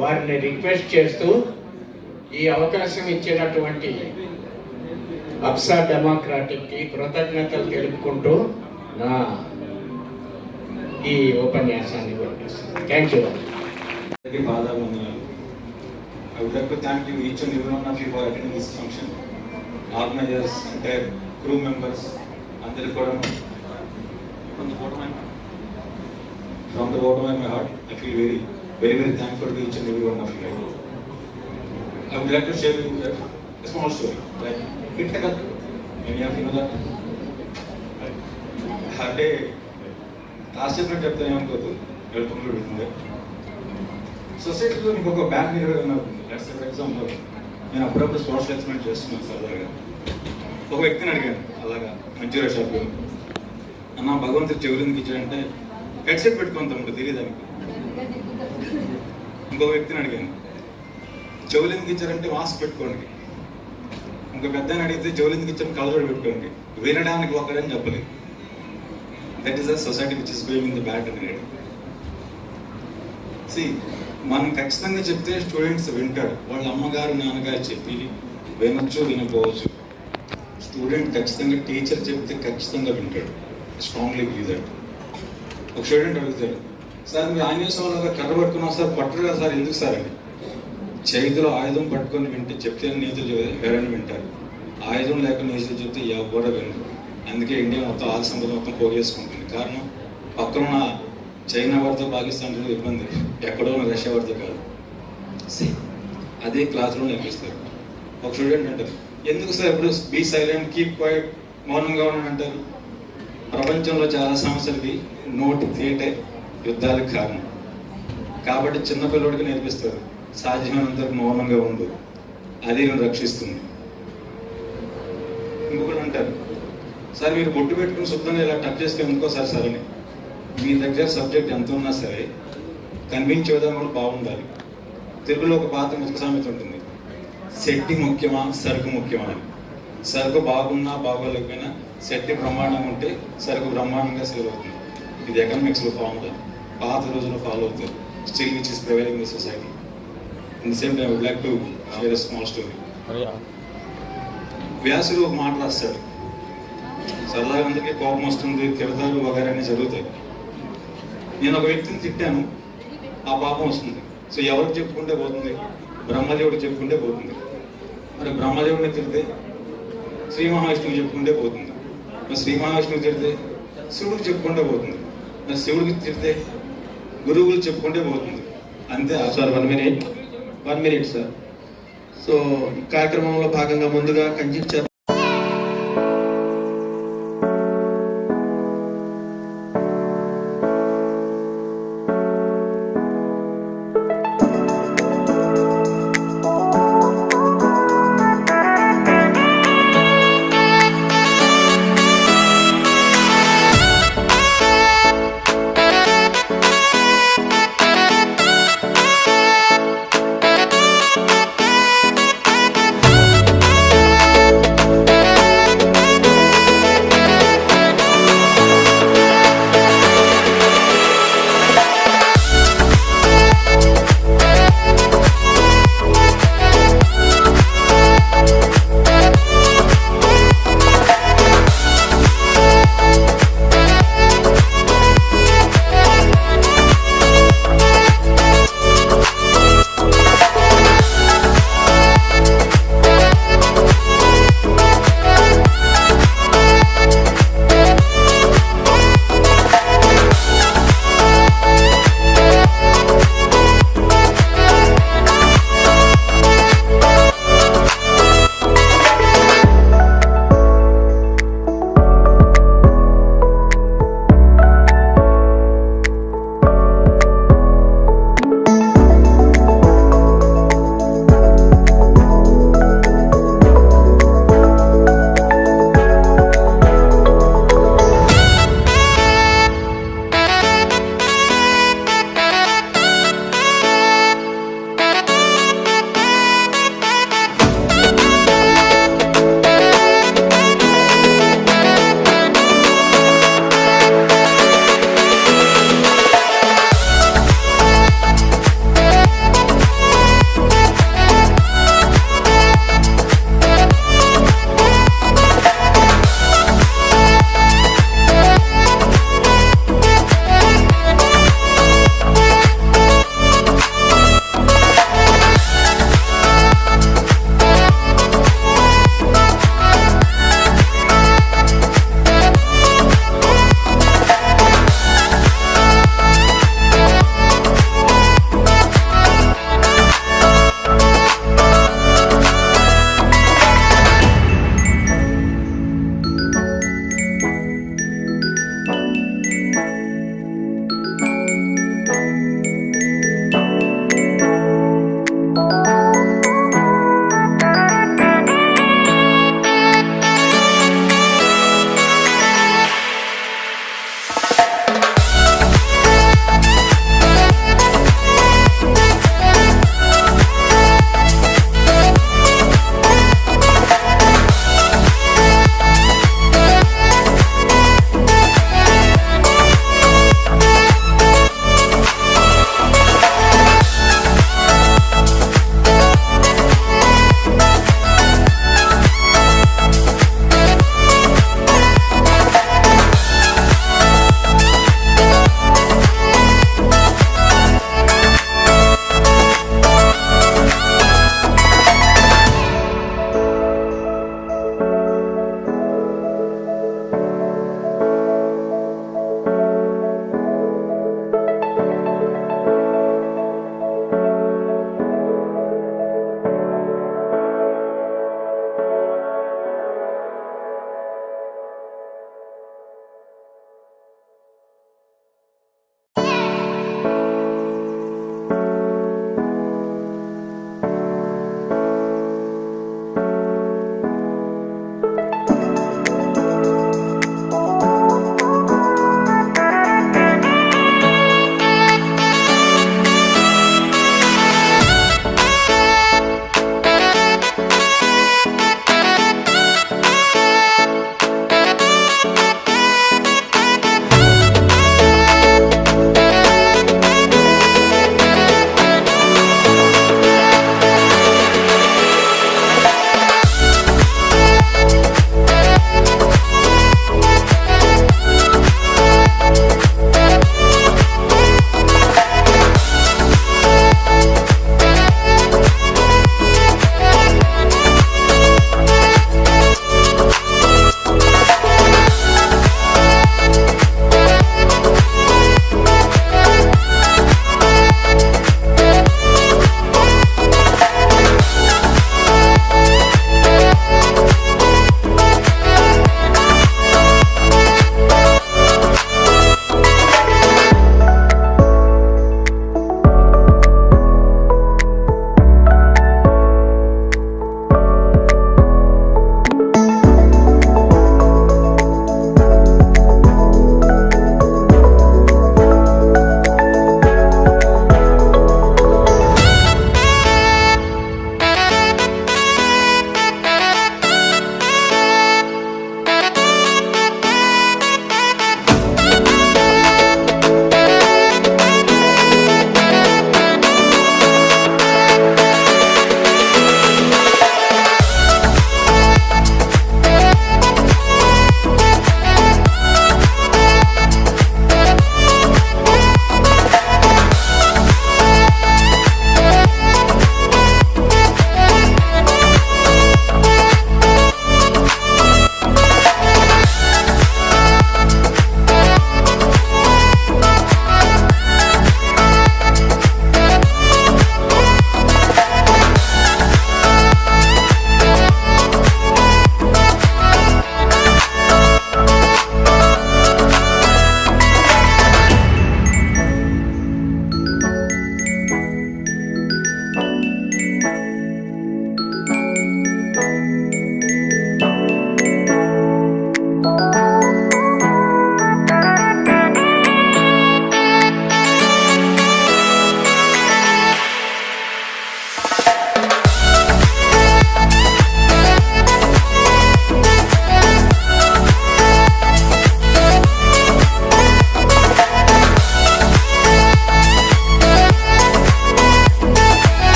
Speaker 15: వారిని రిక్వెస్ట్ చేస్తూ ఈ అవకాశం ఇచ్చినటువంటి అప్సా డెమోక్రాటిక్కి కృతజ్ఞతలు తెలుపుకుంటూ నా ఈ ఉపన్యాసాన్ని వివరిస్తాను. Thank you.
Speaker 16: I would like to thank you, each and every one of you, for attending this function. Organizers, entire crew members, అందరికీ కూడా from the bottom of my heart, I feel very, very, very thankful to each and every one of you. I would like to share with you a small story. Like, any of you know that? అంటే last చెప్పినట్టు చెప్తే ఏమనుకోదు, వెళ్తున్నట్టు పెడుతుంది. సొసైటీలో ఇంకొక bank నిర్వహణ ఉంటుంది. For example, నేను అప్పుడప్పుడు సోషల్ ఎక్స్పెరిమెంట్ చేస్తున్నాను సరదాగా. ఒక వ్యక్తిని అడిగాను అలాగా మంచిగా షాప్లో, అన్న భగవంతుడు చెవులు ఎందుకు ఇచ్చాడంటే హెడ్సెట్ పెట్టుకొని తమ్ముడు తెలియదానికి. ఇంకొక వ్యక్తిని అడిగాను, చెవులు ఎందుకు ఇచ్చారంటే మాస్క్ పెట్టుకోండి. ఇంకో పెద్దని అడిగితే చెవులు ఎందుకు ఇచ్చారు కలజోడు పెట్టుకోండి. వినడానికి ఒకడని చెప్పలేదు. That is the society which is going in the bad అని. మనం ఖచ్చితంగా చెప్తే స్టూడెంట్స్ వింటాడు. వాళ్ళ అమ్మగారు నాన్నగారు చెప్పి వినొచ్చు, వినకపోవచ్చు. స్టూడెంట్ ఖచ్చితంగా టీచర్ చెప్తే ఖచ్చితంగా వింటాడు. Strongly believe that. ఒక స్టూడెంట్ అడుగుతాడు, సార్ మీరు ఆంజనేయ స్వామిగా కర్ర పట్టుకున్నాం సార్, పట్టరు కదా సార్, ఎందుకు సార్ అని. చేతిలో ఆయుధం పట్టుకొని వింటే చెప్తే నీతులు ఎవరైనా వింటారు. ఆయుధం లేక నీతులు చెప్తే ఎవరు వినరు. అందుకే ఇండియా మొత్తం ఆది సంపద మొత్తం పోగేసుకుంటుంది. కారణం పక్కన చైనా వారితో పాకిస్తాన్తో ఇబ్బంది, ఎక్కడో రష్యా వారితో కాదు. అదే క్లాస్లో నేర్పిస్తారు. ఒక స్టూడెంట్ అంటారు, ఎందుకు సార్ ఎప్పుడు బీ సైలెంట్, కీప్ క్వైట్, మౌనంగా ఉండని అంటారు. ప్రపంచంలో చాలా సమస్యలకి నోటి తేటే యుద్ధాలకు కారణం. కాబట్టి చిన్నపిల్లడికి నేర్పిస్తారు, సాధ్యమైనంత మౌనంగా ఉండు, అది నేను రక్షిస్తుంది. ఇంకొకరు అంటారు, సార్ మీరు బొట్టు పెట్టుకుని శుద్ధంగా ఇలా టచ్ చేస్తే ఎందుకోసారి సార్ అని. మీ దగ్గర సబ్జెక్ట్ ఎంత ఉన్నా సరే కన్విన్స్ విధానం కూడా బాగుండాలి. తెలుగులో ఒక పాత ముఖ్య సామెత ఉంటుంది, శెట్టి ముఖ్యమా సరుకు ముఖ్యమా అని. సరుకు బాగున్నా బాగోలేకపోయినా శెట్టి బ్రహ్మాండంగా ఉంటే సరుకు బ్రహ్మాండంగా సేల్ అవుతుంది. ఇది ఎకనామిక్స్లో ఫార్ములా, పాత రోజుల్లో ఫాలో అవుతారు. Still which is prevailing in society. In the same time I would like to share a small story. వ్యాసుడు ఒక మాట రాస్తాడు, సరదాగా అందరికీ కోపం వస్తుంది, తిడతారు వగైరా అన్నీ జరుగుతాయి. నేను ఒక వ్యక్తిని తిట్టాను, ఆ పాపం వస్తుంది. సో ఎవరికి చెప్పుకుంటే పోతుంది? బ్రహ్మదేవుడికి చెప్పుకుంటే పోతుంది. మరి బ్రహ్మదేవుడిని తిడితే శ్రీ మహావిష్ణువుకి చెప్పుకుంటే పోతుంది. మరి శ్రీ మహావిష్ణువుకి తిడితే శివుడికి చెప్పుకుంటే పోతుంది. మరి శివుడికి తిడితే గురువులు చెప్పుకుంటే పోతుంది. అంతే.
Speaker 3: Sir 1 minute sir. సో ఈ కార్యక్రమంలో భాగంగా ముందుగా కంచి